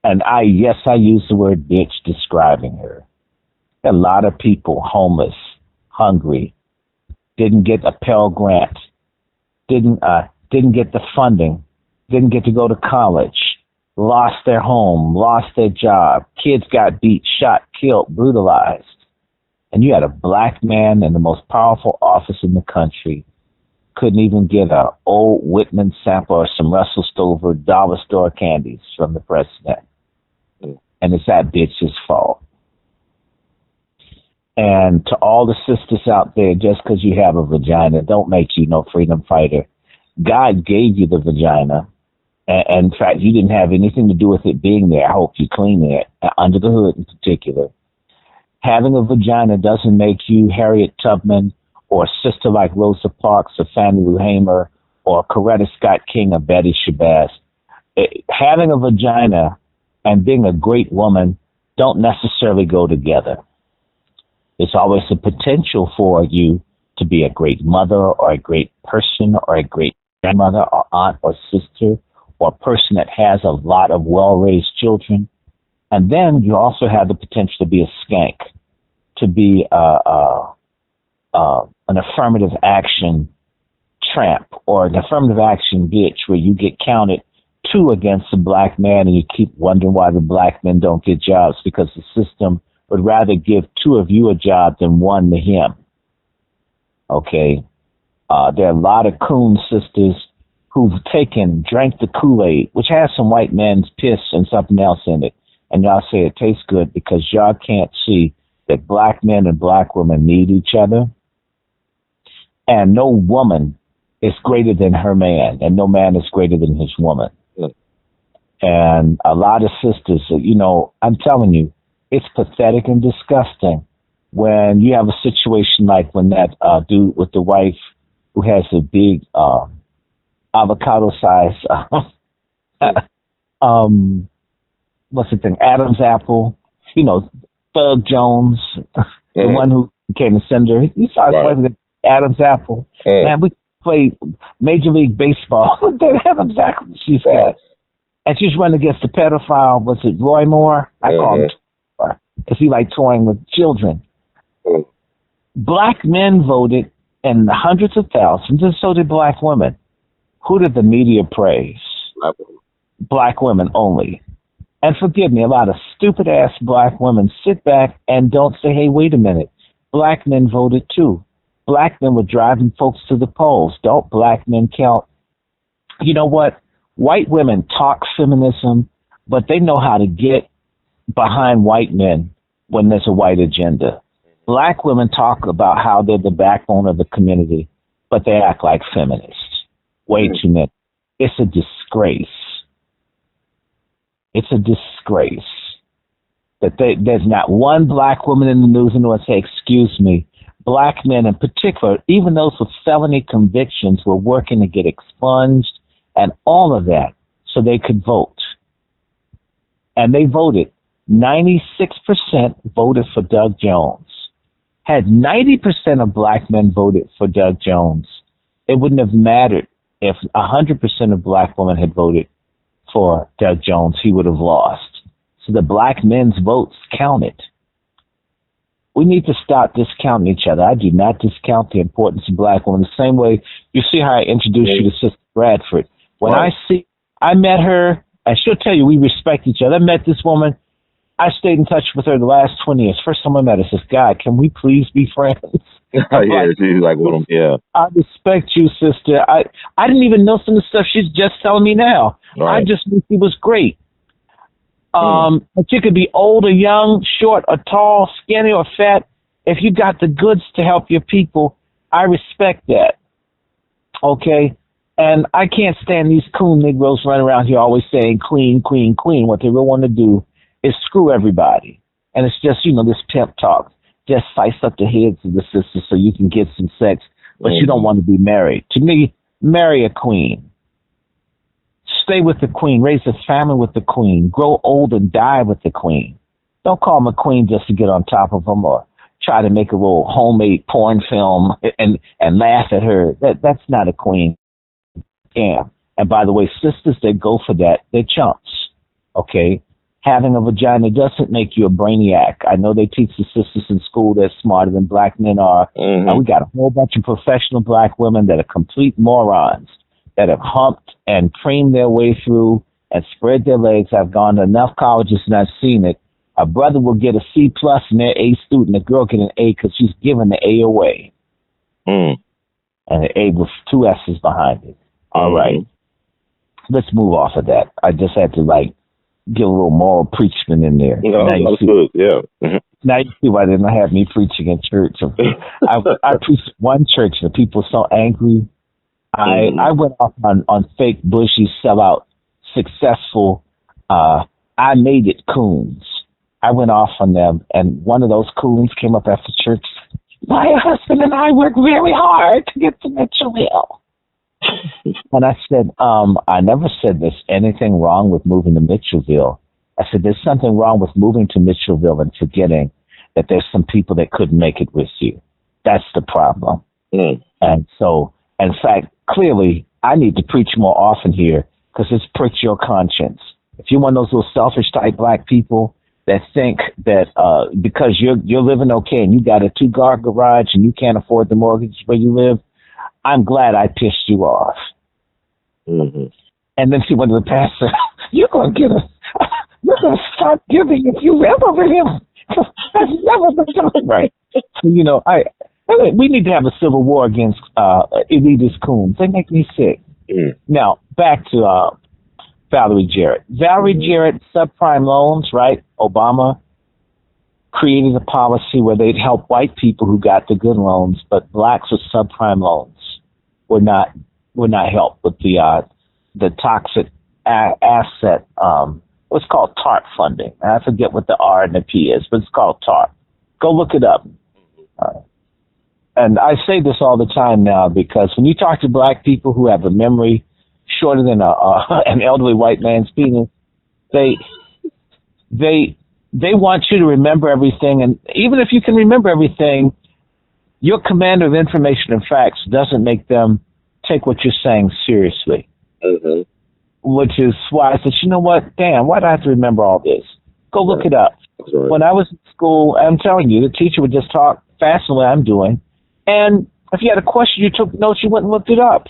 And I use the word bitch describing her. A lot of people homeless, hungry, didn't get a Pell Grant, didn't get the funding, didn't get to go to college, lost their home, lost their job, kids got beat, shot, killed, brutalized. And you had a black man in the most powerful office in the country, couldn't even get a old Whitman sample or some Russell Stover dollar store candies from the president. And it's that bitch's fault. And to all the sisters out there, just because you have a vagina, don't make you no freedom fighter. God gave you the vagina. And in fact, you didn't have anything to do with it being there. I hope you clean it, under the hood in particular. Having a vagina doesn't make you Harriet Tubman or a sister like Rosa Parks or Fannie Lou Hamer or Coretta Scott King or Betty Shabazz. Having a vagina and being a great woman don't necessarily go together. There's always a potential for you to be a great mother or a great person or a great grandmother or aunt or sister or a person that has a lot of well-raised children. And then you also have the potential to be a skank, to be an affirmative action tramp or an affirmative action bitch where you get counted 2 against a black man and you keep wondering why the black men don't get jobs because the system would rather give 2 of you a job than 1 to him. Okay. There are a lot of coon sisters who've drank the Kool-Aid, which has some white man's piss and something else in it. And y'all say it tastes good because y'all can't see that black men and black women need each other. And no woman is greater than her man, and no man is greater than his woman. Yeah. And a lot of sisters, I'm telling you, it's pathetic and disgusting when you have a situation like when that dude with the wife who has a big avocado size, what's the thing, Adam's apple, Thug Jones, the one who became a senator. He started playing with Adam's apple. Man, we played Major League Baseball with that Adam's apple she's had. And she's running against the pedophile, was it Roy Moore? I call him because he liked toying with children. Black men voted in the hundreds of thousands, and so did black women. Who did the media praise? Black women only. And forgive me, a lot of stupid-ass black women sit back and don't say, hey, wait a minute. Black men voted too. Black men were driving folks to the polls. Don't black men count? You know what? White women talk feminism, but they know how to get behind white men when there's a white agenda. Black women talk about how they're the backbone of the community, but they act like feminists. Way too many. It's a disgrace. It's a disgrace that there's not one black woman in the news and would say, excuse me, black men in particular, even those with felony convictions, were working to get expunged and all of that so they could vote. And they voted. 96% voted for Doug Jones. Had 90% of black men voted for Doug Jones, it wouldn't have mattered if 100% of black women had voted for Doug Jones. He would have lost. So the black men's votes counted. We need to stop discounting each other. I do not discount the importance of black women. The same way you see how I introduced you to Sister Bradford. When I met her, and she'll tell you we respect each other. I met this woman. I stayed in touch with her the last 20 years. First time I met her, I said, God, can we please be friends? She's like, well, yeah. I respect you, sister. I didn't even know some of the stuff she's just telling me now. Right. I just knew she was great. But you could be old or young, short or tall, skinny or fat. If you got the goods to help your people, I respect that. Okay? And I can't stand these coon Negroes running around here always saying clean, clean, clean. What they really want to do is screw everybody. And it's just, this pimp talk. Just slice up the heads of the sisters so you can get some sex, but you don't want to be married. To me, marry a queen. Stay with the queen. Raise a family with the queen. Grow old and die with the queen. Don't call them a queen just to get on top of them or try to make a little homemade porn film and laugh at her. That's not a queen. Yeah. And by the way, sisters that go for that, they're chumps. Okay? Having a vagina doesn't make you a brainiac. I know they teach the sisters in school they're smarter than black men are. We got a whole bunch of professional black women that are complete morons that have humped and creamed their way through and spread their legs. I've gone to enough colleges and I've seen it. A brother will get a C+ and they're A student. A girl get an A because she's giving the A away. And the A with 2 S's behind it. All right. Let's move off of that. I just had to get a little moral preachment in there. Now you see, good. Yeah. Now you see why they didn't have me preaching in church. I preached at one church and the people were so angry. I went off on fake bushy sellout successful I made it coons. I went off on them, and one of those coons came up after church. My husband and I worked very hard to get to Mitchellville. And I said, I never said there's anything wrong with moving to Mitchellville. I said, there's something wrong with moving to Mitchellville and forgetting that there's some people that couldn't make it with you. That's the problem. And so, in fact, clearly, I need to preach more often here because it's pricked your conscience. If you're one of those little selfish type black people that think that because you're living okay and you got a 2-car garage and you can't afford the mortgage where you live, I'm glad I pissed you off. And then she went to the pastor, you're going to stop giving if you live over him. That's never been done right. We need to have a civil war against elitist coons. They make me sick. Now, back to Valerie Jarrett. Valerie Jarrett, subprime loans, right? Obama created a policy where they'd help white people who got the good loans, but blacks with subprime loans were not helped with the toxic asset. What's called TARP funding. I forget what the R and the P is, but it's called TARP. Go look it up. And I say this all the time now because when you talk to black people who have a memory shorter than an elderly white man's penis, they want you to remember everything. And even if you can remember everything, your command of information and facts doesn't make them take what you're saying seriously. Which is why I said, you know what? Damn, why do I have to remember all this? Go look it up. When I was in school, I'm telling you, the teacher would just talk fast the way I'm doing. And if you had a question, you took notes, you went and looked it up.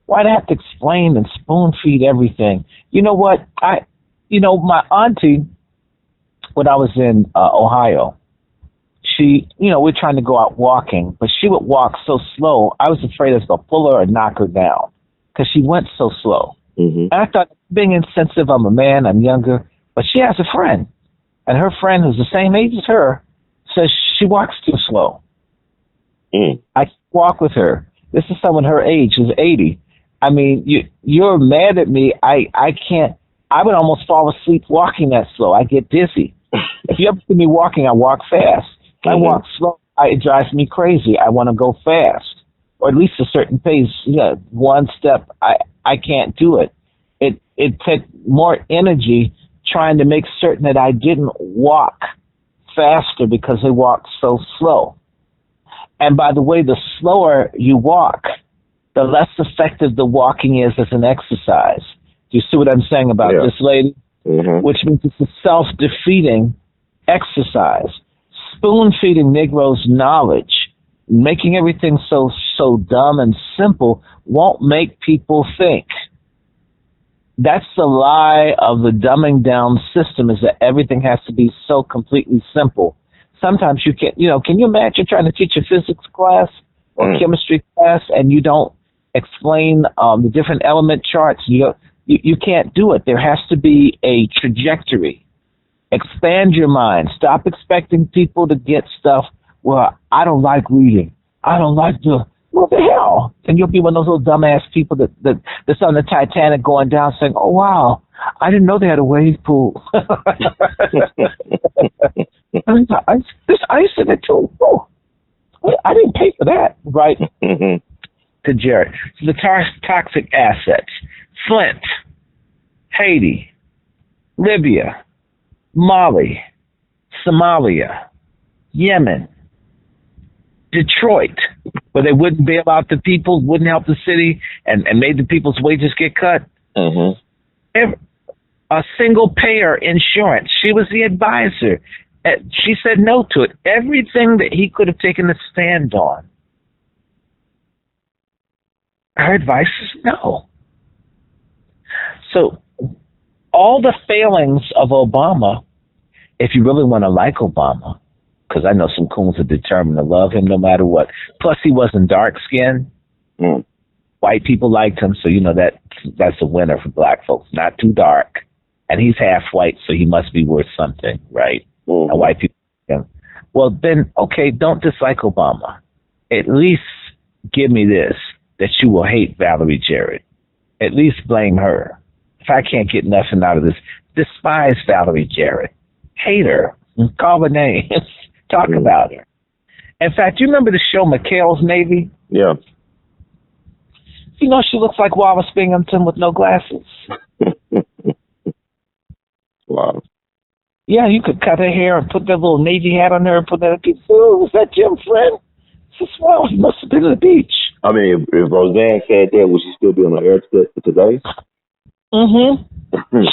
Why'd I have to explain and spoon feed everything? You know what? My auntie, when I was in Ohio, she, we're trying to go out walking, but she would walk so slow, I was afraid I was going to pull her or knock her down because she went so slow. And I thought, being insensitive, I'm a man, I'm younger, but she has a friend. And her friend, who's the same age as her, says she walks too slow. I walk with her. This is someone her age, who's 80. I mean, you're mad at me. I can't. I would almost fall asleep walking that slow. I get dizzy. If you ever see me walking, I walk fast. If I walk slow, it drives me crazy. I want to go fast, or at least a certain pace. One step. I can't do it. It took more energy trying to make certain that I didn't walk faster because I walked so slow. And by the way, the slower you walk, the less effective the walking is as an exercise. Do you see what I'm saying about this lady? Which means it's a self-defeating exercise. Spoon-feeding Negroes knowledge, making everything so dumb and simple won't make people think. That's the lie of the dumbing down system, is that everything has to be so completely simple. Sometimes you can't, can you imagine trying to teach a physics class or chemistry class and you don't explain the different element charts? You can't do it. There has to be a trajectory. Expand your mind. Stop expecting people to get stuff. Well, I don't like reading. I don't like the. What the hell? And you'll be one of those little dumbass people that's on the Titanic going down saying, "Oh wow, I didn't know they had a wave pool. There's ice in it too. Oh, I didn't pay for that." Right? To Jarrett. The toxic assets: Flint, Haiti, Libya, Mali, Somalia, Yemen, Detroit, where they wouldn't bail out the people, wouldn't help the city, and made the people's wages get cut. A single payer insurance. She was the advisor. She said no to it. Everything that he could have taken a stand on, her advice is no. So all the failings of Obama, if you really want to like Obama, because I know some coons are determined to love him no matter what. Plus, he wasn't dark-skinned. White people liked him, so you know that's a winner for black folks. Not too dark. And he's half white, so he must be worth something, right? And white people like him. Well, then, okay, don't dislike Obama. At least give me this, that you will hate Valerie Jarrett. At least blame her. If I can't get nothing out of this, despise Valerie Jarrett. Hate her. Call her names. Talk about her. In fact, you remember the show McHale's Navy? Yeah. You know she looks like Wallace Binghamton with no glasses. Wow. Yeah, you could cut her hair and put that little Navy hat on her and put that at people. Oh, was that Jim Friend? She says, well, he must have been at the beach. I mean, if Roseanne said that, would she still be on the air today?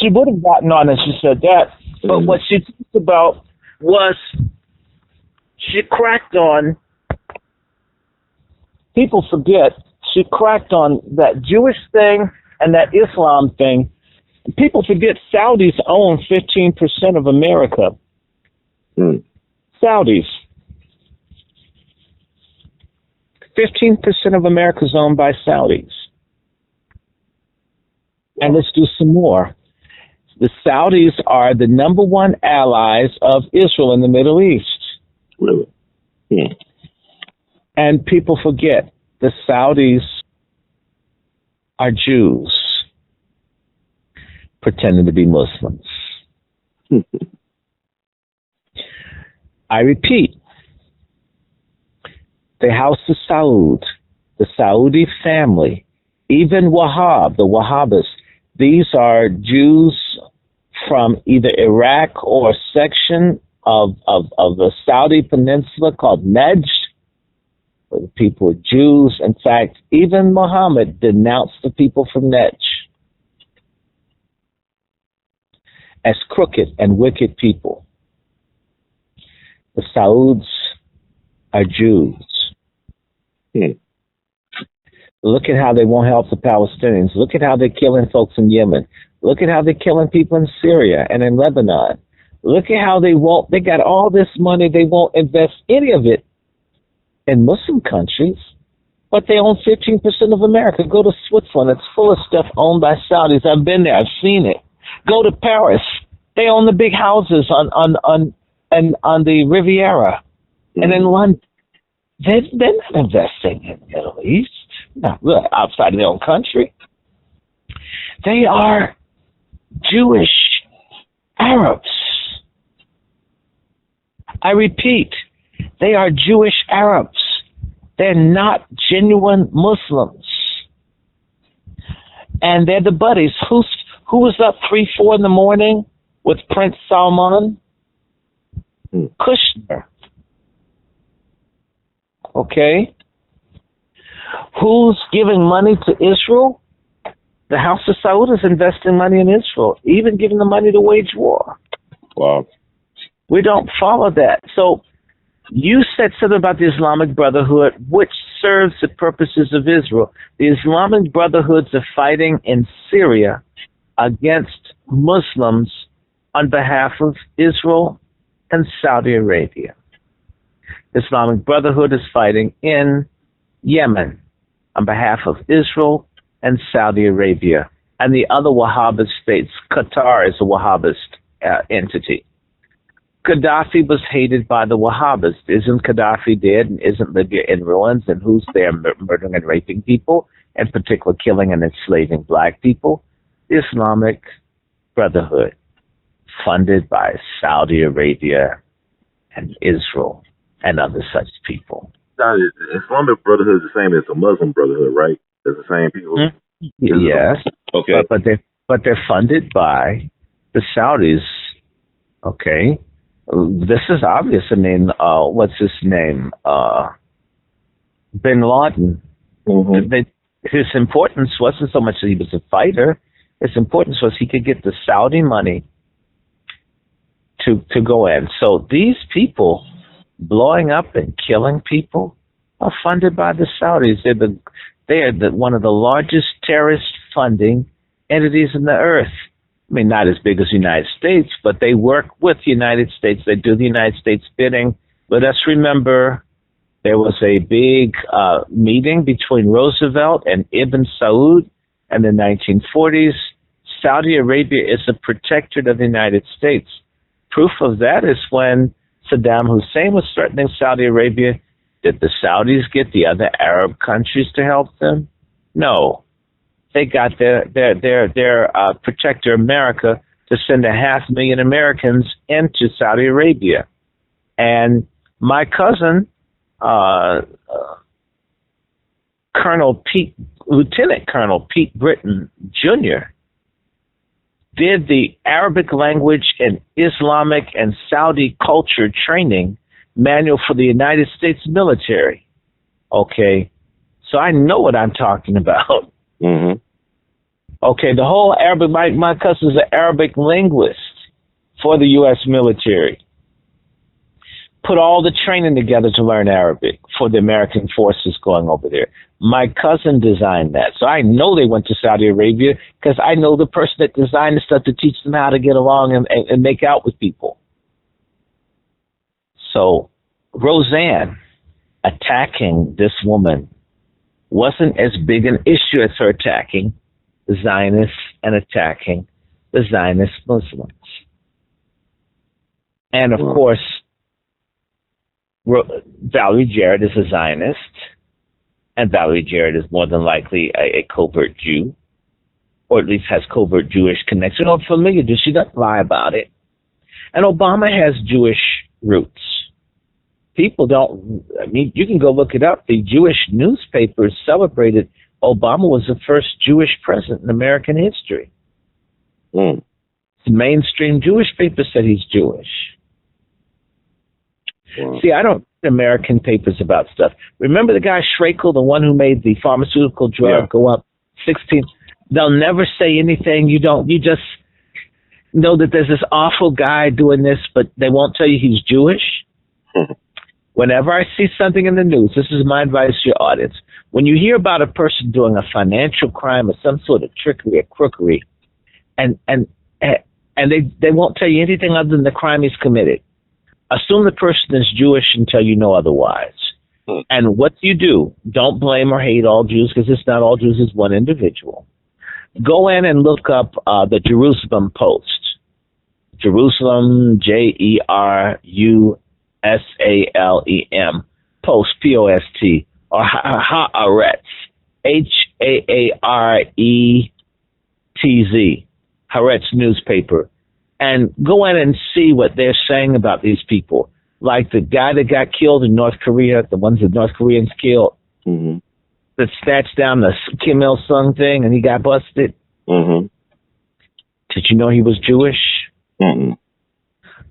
She would have gotten on and she said that. But what she talked about was she cracked on, people forget, she cracked on that Jewish thing and that Islam thing. People forget Saudis own 15% of America. Saudis. 15% of America is owned by Saudis. And let's do some more. The Saudis are the number one allies of Israel in the Middle East. Really? And people forget the Saudis are Jews pretending to be Muslims. I repeat, the House of Saud, the Saudi family, even Wahhab, the Wahhabists, these are Jews from either Iraq or a section of the Saudi peninsula called Najd, where the people are Jews. In fact, even Muhammad denounced the people from Najd as crooked and wicked people. The Sauds are Jews. Look at how they won't help the Palestinians. Look at how they're killing folks in Yemen. Look at how they're killing people in Syria and in Lebanon. Look at how they got all this money, they won't invest any of it in Muslim countries, but they own 15% of America. Go to Switzerland, it's full of stuff owned by Saudis. I've been there, I've seen it. Go to Paris, they own the big houses on the Riviera. And in London, they're not investing in the Middle East, not really outside of their own country. They are Jewish Arabs. I repeat, they are Jewish Arabs. They're not genuine Muslims. And they're the buddies. Who was up 3-4 in the morning with Prince Salman? Kushner. Okay. Who's giving money to Israel? The House of Saud is investing money in Israel, even giving the money to wage war. Wow. We don't follow that. So you said something about the Islamic Brotherhood, which serves the purposes of Israel. The Islamic Brotherhoods are fighting in Syria against Muslims on behalf of Israel and Saudi Arabia. The Islamic Brotherhood is fighting in Yemen on behalf of Israel and Saudi Arabia and the other Wahhabist states. Qatar is a Wahhabist entity. Gaddafi was hated by the Wahhabis. Isn't Gaddafi dead, and isn't Libya in ruins, and who's there murdering and raping people, in particular killing and enslaving black people? The Islamic Brotherhood, funded by Saudi Arabia and Israel and other such people. Now, Islamic Brotherhood is the same as the Muslim Brotherhood, right? It's the same people. Mm-hmm. Yes. Okay. But they're funded by the Saudis. Okay. This is obvious. I mean, what's his name? Bin Laden. Mm-hmm. His importance wasn't so much that he was a fighter. His importance was he could get the Saudi money to go in. So these people blowing up and killing people are funded by the Saudis. They're one of the largest terrorist funding entities in the earth. I mean, not as big as the United States, but they work with the United States. They do the United States bidding. Let us remember there was a big meeting between Roosevelt and Ibn Saud in the 1940s. Saudi Arabia is a protectorate of the United States. Proof of that is when Saddam Hussein was threatening Saudi Arabia. Did the Saudis get the other Arab countries to help them? No. They got their protector America to send 500,000 Americans into Saudi Arabia. And my cousin, Lieutenant Colonel Pete Britton Jr., did the Arabic language and Islamic and Saudi culture training manual for the United States military. Okay, so I know what I'm talking about. Mm-hmm. Okay, the whole Arabic, my cousin's an Arabic linguist for the U.S. military. Put all the training together to learn Arabic for the American forces going over there. My cousin designed that. So I know they went to Saudi Arabia because I know the person that designed the stuff to teach them how to get along and make out with people. So Roseanne attacking this woman wasn't as big an issue as her attacking the Zionists and attacking the Zionist Muslims. And of course, Valerie Jarrett is a Zionist, and Valerie Jarrett is more than likely a covert Jew, or at least has covert Jewish connection. Or familiar, she doesn't lie about it. And Obama has Jewish roots. People don't, I mean, you can go look it up. The Jewish newspapers celebrated Obama was the first Jewish president in American history. Mm. The mainstream Jewish papers said he's Jewish. Wow. See, I don't read American papers about stuff. Remember the guy Schrakel, the one who made the pharmaceutical drug go up 16? They'll never say anything. You just know that there's this awful guy doing this, but they won't tell you he's Jewish. Whenever I see something in the news, this is my advice to your audience. When you hear about a person doing a financial crime or some sort of trickery or crookery, and they won't tell you anything other than the crime he's committed, assume the person is Jewish until you know otherwise. And what do? Don't blame or hate all Jews, because it's not all Jews, it's one individual. Go in and look up the Jerusalem Post. Jerusalem, Jerusalem, Post, P-O-S-T, or Haaretz, Haaretz, Haaretz newspaper. And go in and see what they're saying about these people. Like the guy that got killed in North Korea, the ones that North Koreans killed, that snatched down the Kim Il-sung thing and he got busted. Mm-hmm. Did you know he was Jewish? Mm-hmm.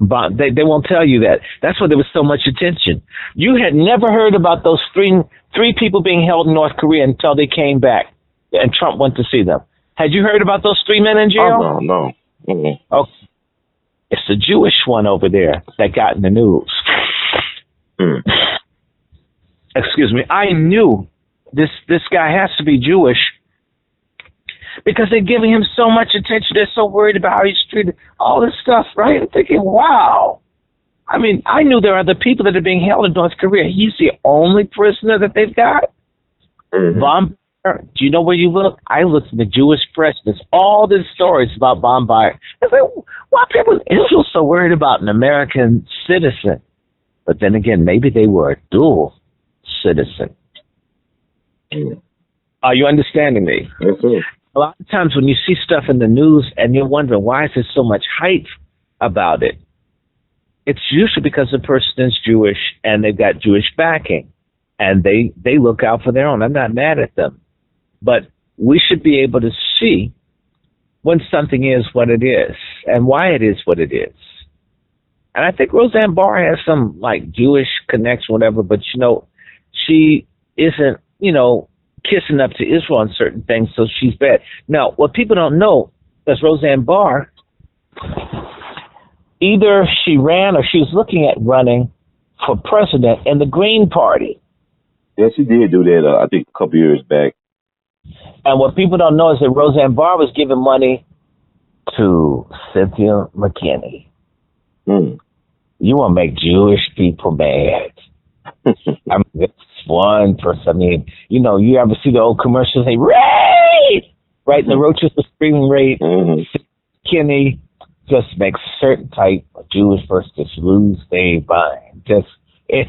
But they won't tell you that. That's why there was so much attention. You had never heard about those three people being held in North Korea until they came back and Trump went to see them. Had you heard about those 3 men in jail? Oh, no. Mm-hmm. Oh, it's the Jewish one over there that got in the news. Mm. Excuse me. I knew this guy has to be Jewish because they're giving him so much attention. They're so worried about how he's treated, all this stuff, right? I'm thinking, wow. I mean, I knew there are other people that are being held in North Korea. He's the only prisoner that they've got. Mm-hmm. Do you know where you look? I looked in the Jewish press. There's all these stories about Bombay. It's like, why people Israel so worried about an American citizen? But then again, maybe they were a dual citizen. Are you understanding me? Yes, sir. A lot of times when you see stuff in the news and you're wondering why is there so much hype about it, it's usually because the person is Jewish and they've got Jewish backing, and they look out for their own. I'm not mad at them, but we should be able to see when something is what it is and why it is what it is. And I think Roseanne Barr has some like Jewish connection, whatever, but she isn't, kissing up to Israel on certain things, so she's bad. Now, what people don't know is Roseanne Barr, either she ran or she was looking at running for president in the Green Party. Yeah, she did do that, I think, a couple years back. And what people don't know is that Roseanne Barr was giving money to Cynthia McKinney. You want to make Jewish people mad. I mean, that's one person. I mean, you ever see the old commercials? Say, raid! Right? And the roaches were screaming, raid. McKinney just makes certain type of Jewish person just lose their mind. Just, if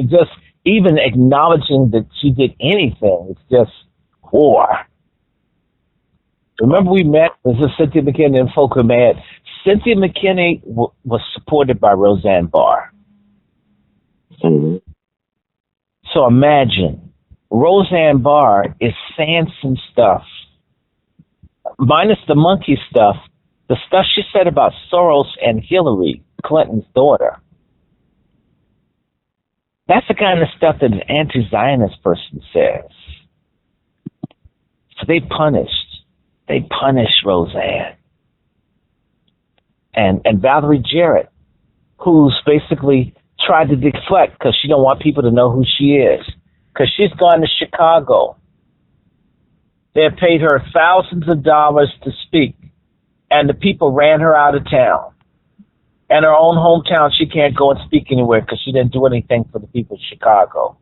just even acknowledging that she did anything, it's just war. Remember we met, this is Cynthia McKinney and folk were mad. Cynthia McKinney was supported by Roseanne Barr. So imagine, Roseanne Barr is saying some stuff, minus the monkey stuff, the stuff she said about Soros and Hillary Clinton's daughter. That's the kind of stuff that an anti-Zionist person says. So they punished Roseanne. And Valerie Jarrett, who's basically tried to deflect because she don't want people to know who she is. Because she's gone to Chicago. They have paid her thousands of dollars to speak, and the people ran her out of town. And her own hometown, she can't go and speak anywhere because she didn't do anything for the people of Chicago.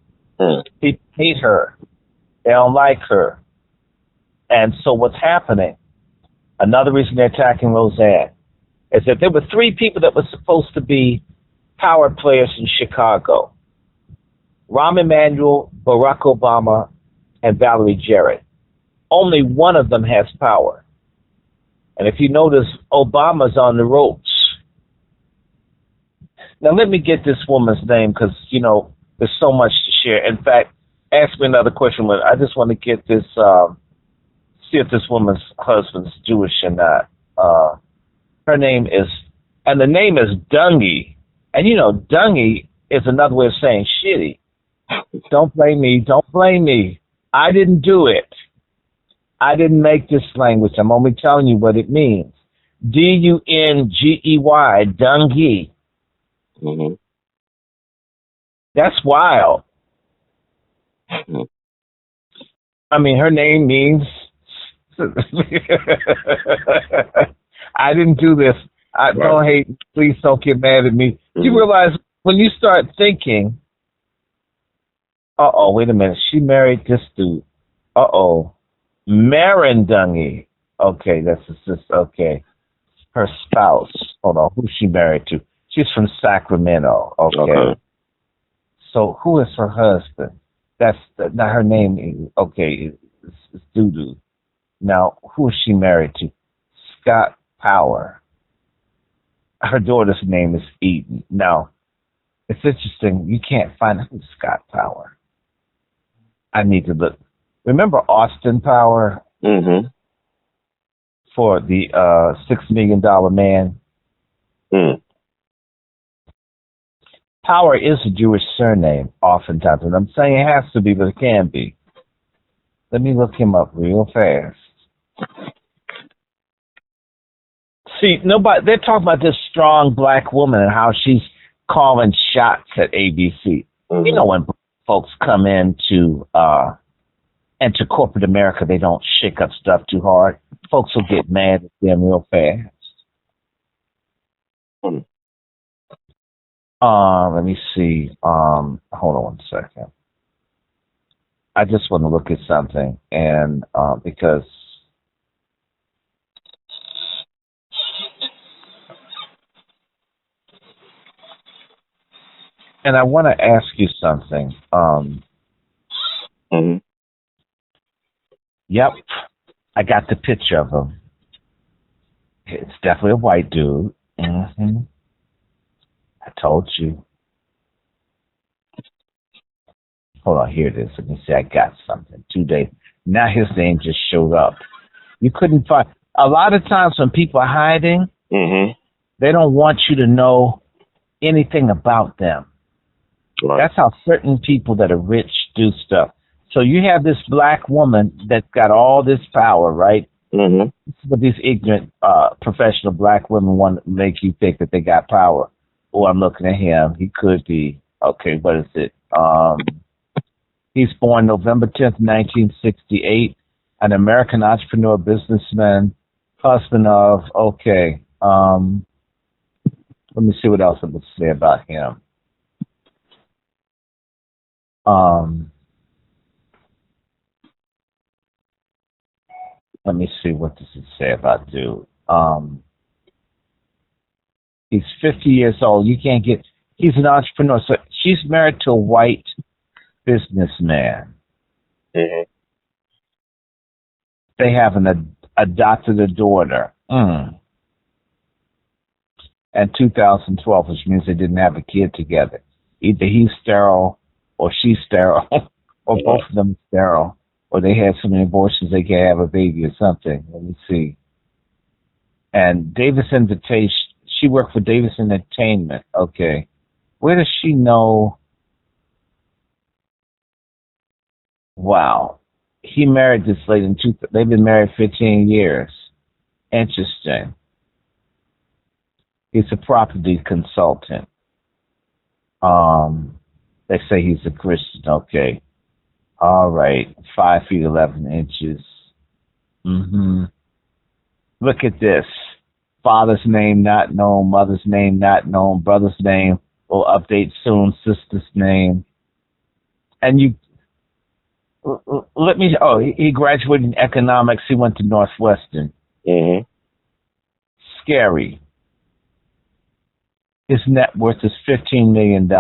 People hate her. They don't like her. And so what's happening, another reason they're attacking Roseanne, is that there were three people that were supposed to be power players in Chicago: Rahm Emanuel, Barack Obama, and Valerie Jarrett. Only one of them has power. And if you notice, Obama's on the ropes. Now, let me get this woman's name because, there's so much to share. In fact, ask me another question, but I just want to get this, see if this woman's husband's Jewish or not. Her name is, and the name is Dungy. And, Dungy is another way of saying shitty. Don't blame me. Don't blame me. I didn't do it. I didn't make this language. I'm only telling you what it means. Dungey, Dungy. That's wild. I mean, her name means I didn't do this. Don't hate. Please don't get mad at me. You realize when you start thinking, wait a minute, she married this dude. Marin Dungy. Okay, that's just okay. Her spouse. Hold on, who's she married to? She's from Sacramento. Okay. So who is her husband? That's not her name. Okay, it's Dudu. Now, who is she married to? Scott Power. Her daughter's name is Eden. Now, it's interesting. You can't find who's Scott Power. I need to look. Remember Austin Power? For the $6 million man? Power is a Jewish surname, oftentimes. And I'm saying it has to be, but it can be. Let me look him up real fast. See, they're talking about this strong black woman and how she's calling shots at ABC. You know, when folks come into corporate America, they don't shake up stuff too hard. Folks will get mad at them real fast. Let me see. Hold on one second. I just want to look at something, and because, and I want to ask you something. Mm-hmm. Yep, I got the picture of him. It's definitely a white dude. I told you. Hold on, here it is. Let me see. I got something. 2 days. Now his name just showed up. You couldn't find. A lot of times when people are hiding, Mm-hmm. they don't want you to know anything about them. Right. That's how certain people that are rich do stuff. So you have this black woman that's got all this power, right? Mm-hmm. But these ignorant professional black women want to make you think that they got power. Oh, I'm looking at him. He could be. Okay, what is it? He's born November 10th, 1968, an American entrepreneur, businessman, husband of, okay, let me see what else I would say about him. Let me see, what does it say about dude? He's 50 years old. You can't get, he's an entrepreneur. So she's married to a white businessman. Mm-hmm. They have adopted a daughter. And 2012, which means they didn't have a kid together. Either he's sterile or she's sterile, or both of them sterile, or they had so many abortions they can't have a baby or something. Let me see. And Davis Invitation, she worked for Davis Entertainment. Okay. Where does she know? Wow. He married this lady in they've been married 15 years. Interesting. He's a property consultant. They say he's a Christian. Okay. All right. 5 feet 11 inches. Look at this. Father's name not known. Mother's name not known. Brother's name will update soon. Sister's name. And you let me. Oh, he graduated in economics. He went to Northwestern. Mm-hmm. Scary. His net worth is $15 million.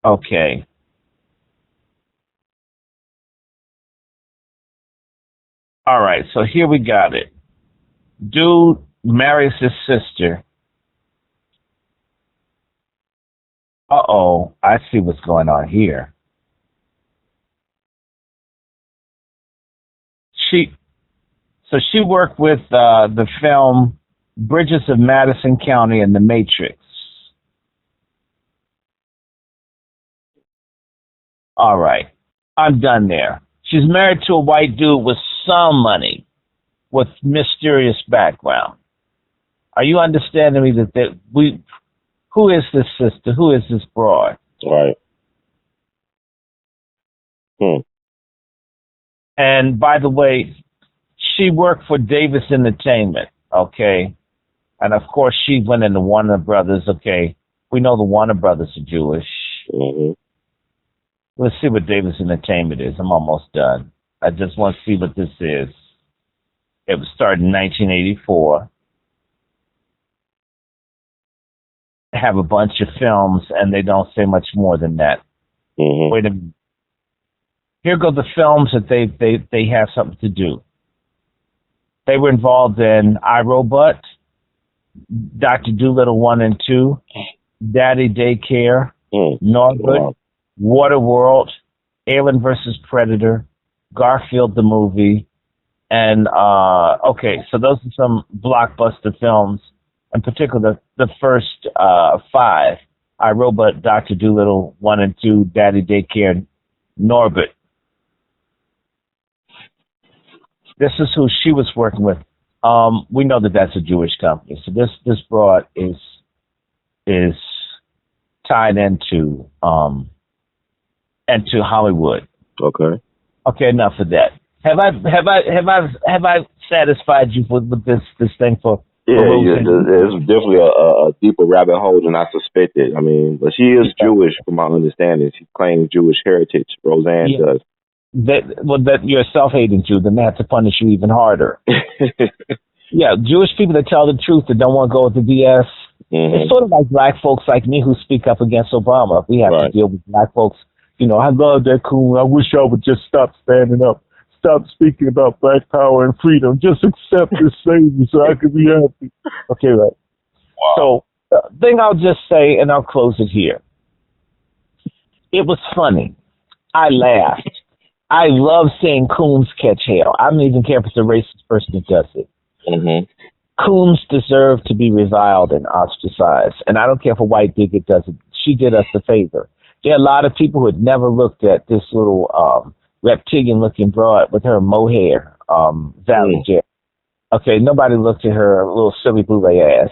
Okay. All right. So here we got it. Dude marries his sister. Uh-oh. I see what's going on here. She worked with the film Bridges of Madison County and The Matrix. All right. I'm done there. She's married to a white dude with some money, with mysterious background. Are you understanding me who is this sister? Who is this broad? Right. And by the way, she worked for Davis Entertainment, okay? And of course, she went into Warner Brothers, okay? We know the Warner Brothers are Jewish. Mm-hmm. Let's see what Davis Entertainment is. I'm almost done. I just want to see what this is. It was started in 1984. They have a bunch of films, and they don't say much more than that. Mm-hmm. Wait a minute. Here go the films that they have something to do. They were involved in iRobot, Dr. Dolittle 1 and 2, Daddy Daycare, Norbert, Waterworld, Alien versus Predator, Garfield the movie, and okay, so those are some blockbuster films. In particular, the first 5: iRobot, Dr. Dolittle 1 and 2, Daddy Daycare, Norbert. This is who she was working with. We know that that's a Jewish company. So this broad is tied into Hollywood. Okay. Okay, enough of that. Have I satisfied you with this thing for for Yeah, yeah, Roseanne. it's definitely a deeper rabbit hole than I suspected. I mean, but she is Yeah. Jewish, from my understanding. She claims Jewish heritage. Roseanne Yeah. does. That you're a self-hating Jew, then they have to punish you even harder. Yeah, Jewish people that tell the truth that don't want to go with the BS. It's sort of like black folks like me who speak up against Obama. We have to Right. deal with black folks. You know, I love that coon. I wish I would just stop standing up, stop speaking about black power and freedom. Just accept this slavery so I can be happy. Okay, right. Wow. So, thing I'll just say, and I'll close it here. It was funny. I laughed. I love seeing coons catch hell. I don't even care if it's a racist person that does it. Coons deserve to be reviled and ostracized. And I don't care if a white bigot does it. She did us a favor. There are a lot of people who had never looked at this little reptilian-looking broad with her mohair, Valerie Jarrett. Okay, nobody looked at her little silly boule ass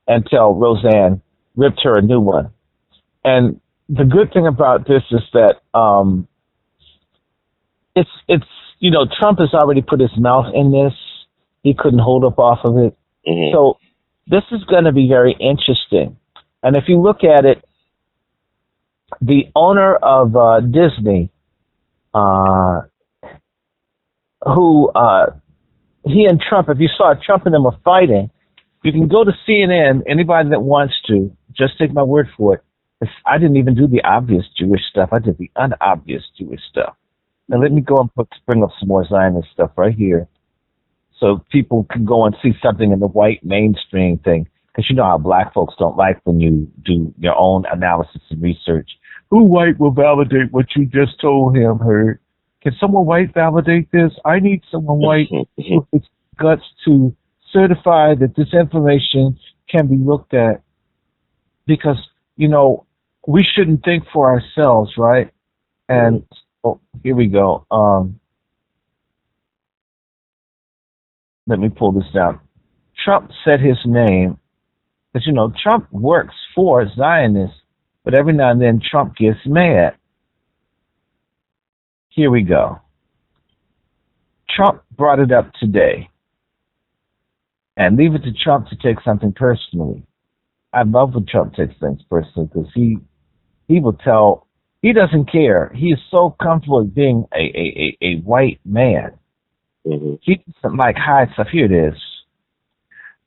until Roseanne ripped her a new one. And the good thing about this is that it's you know, Trump has already put his mouth in this. He couldn't hold up off of it. So this is going to be very interesting. And if you look at it, the owner of Disney, who he and Trump, if you saw Trump and them were fighting, you can go to CNN, anybody that wants to, just take my word for it. I didn't even do the obvious Jewish stuff. I did the unobvious Jewish stuff. Now let me go and bring up some more Zionist stuff right here, so people can go and see something in the white mainstream thing. Because you know how black folks don't like when you do your own analysis and research. Who white will validate what you just told him, Hurd? Can someone white validate this? I need someone white with its guts to certify that this information can be looked at. Because, you know, we shouldn't think for ourselves, right? And here we go. Let me pull this down. Trump said his name, because, you know, Trump works for Zionists, but every now and then Trump gets mad. Here we go. Trump brought it up today. And leave it to Trump to take something personally. I love when Trump takes things personally because he will tell, he doesn't care. He is so comfortable with being a white man. He doesn't like hide stuff. Here it is.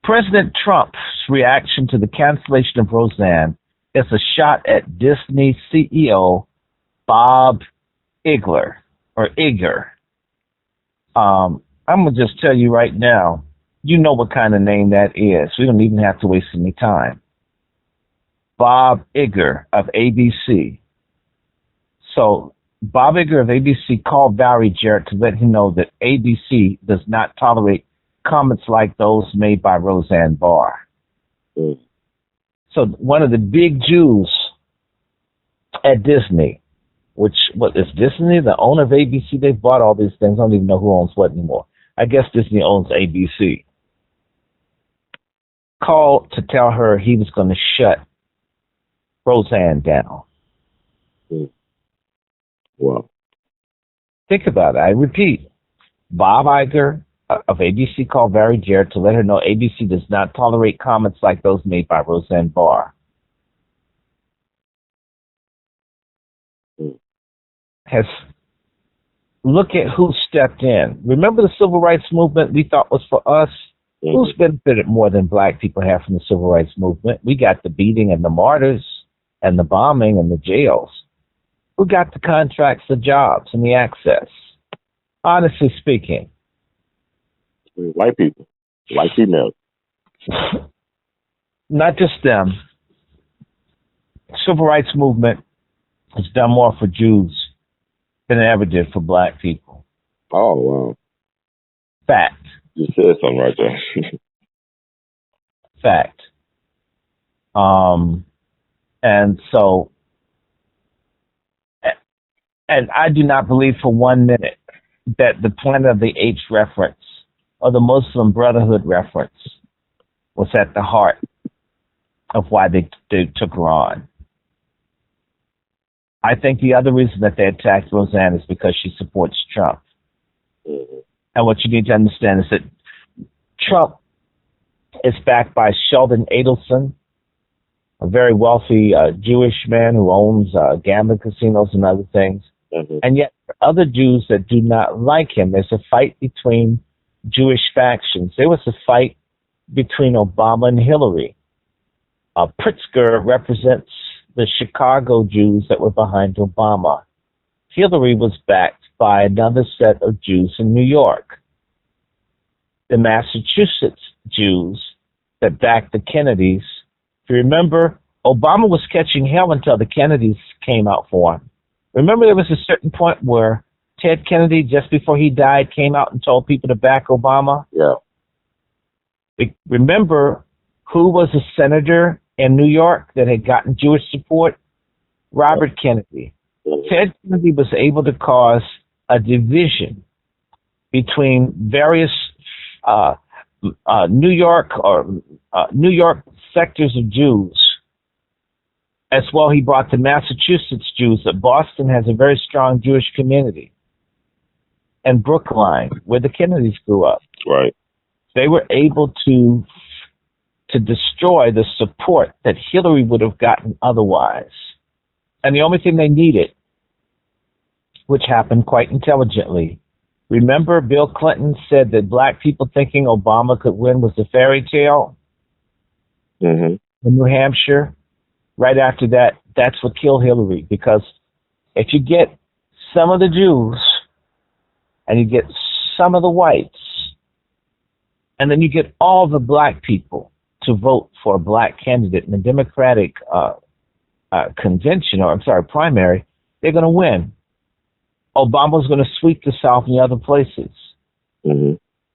President Trump's reaction to the cancellation of Roseanne is a shot at Disney CEO Bob Iger. I'm going to just tell you right now, you know what kind of name that is. We don't even have to waste any time. Bob Iger of ABC. So Bob Iger of ABC called Valerie Jarrett to let him know that ABC does not tolerate comments like those made by Roseanne Barr. So one of the big Jews at Disney, what is Disney, the owner of ABC? They've bought all these things. I don't even know who owns what anymore. I guess Disney owns ABC. Called to tell her he was going to shut Roseanne down. Wow. Think about it. I repeat, Bob Iger of ABC called Valerie Jarrett to let her know ABC does not tolerate comments like those made by Roseanne Barr. Look at who stepped in. Remember the civil rights movement we thought was for us? Who's benefited more than black people have from the civil rights movement? We got the beating and the martyrs and the bombing and the jails. Who got the contracts, the jobs, and the access? Honestly speaking. White people. White females. Not just them. Civil rights movement has done more for Jews than it ever did for black people. Oh, wow. Fact. You said something right there. Fact. And so, and I do not believe for 1 minute that the Planet of the Apes reference or the Muslim Brotherhood reference was at the heart of why they took her on. I think the other reason that they attacked Roseanne is because she supports Trump. And what you need to understand is that Trump It's backed by Sheldon Adelson, a very wealthy Jewish man who owns gambling casinos and other things. Mm-hmm. And yet, for other Jews that do not like him, there's a fight between Jewish factions. There was a fight between Obama and Hillary. Pritzker represents the Chicago Jews that were behind Obama. Hillary was backed by another set of Jews in New York. The Massachusetts Jews that backed the Kennedys. If you remember, Obama was catching hell until the Kennedys came out for him. Remember, there was a certain point where Ted Kennedy, just before he died, came out and told people to back Obama? Yeah. Remember who was a senator in New York that had gotten Jewish support? Robert Kennedy. Ted Kennedy was able to cause a division between various New York sectors of Jews. As well, he brought the Massachusetts Jews. That Boston has a very strong Jewish community. And Brookline, where the Kennedys grew up. Right. They were able to destroy the support that Hillary would have gotten otherwise. And the only thing they needed, which happened quite intelligently, remember Bill Clinton said that black people thinking Obama could win was a fairy tale? Mm-hmm. In New Hampshire? Right after that, that's what killed Hillary. Because if you get some of the Jews and you get some of the whites, and then you get all the black people to vote for a black candidate in the Democratic primary, they're going to win. Obama's going to sweep the South and the other places. Mm-hmm.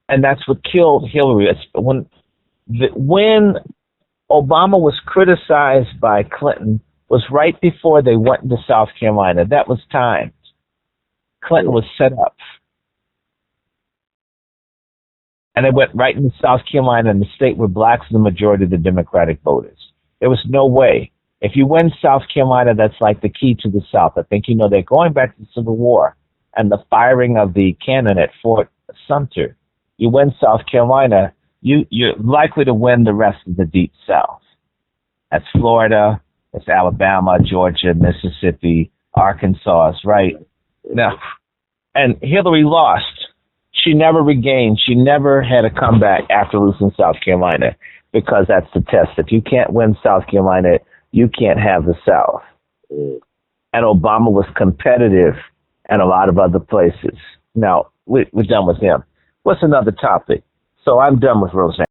And that's what killed Hillary. When Obama was criticized by Clinton was right before they went into South Carolina. That was timed. Clinton was set up. And they went right into South Carolina, in the state where blacks are the majority of the Democratic voters. There was no way. If you win South Carolina, that's like the key to the South. I think you know they're going back to the Civil War and the firing of the cannon at Fort Sumter. You win South Carolina, you're likely to win the rest of the Deep South. That's Florida, that's Alabama, Georgia, Mississippi, Arkansas, right? Now, and Hillary lost. She never regained. She never had a comeback after losing South Carolina, because that's the test. If you can't win South Carolina, you can't have the South. And Obama was competitive in a lot of other places. Now, we're done with him. What's another topic? So I'm done with Roseanne.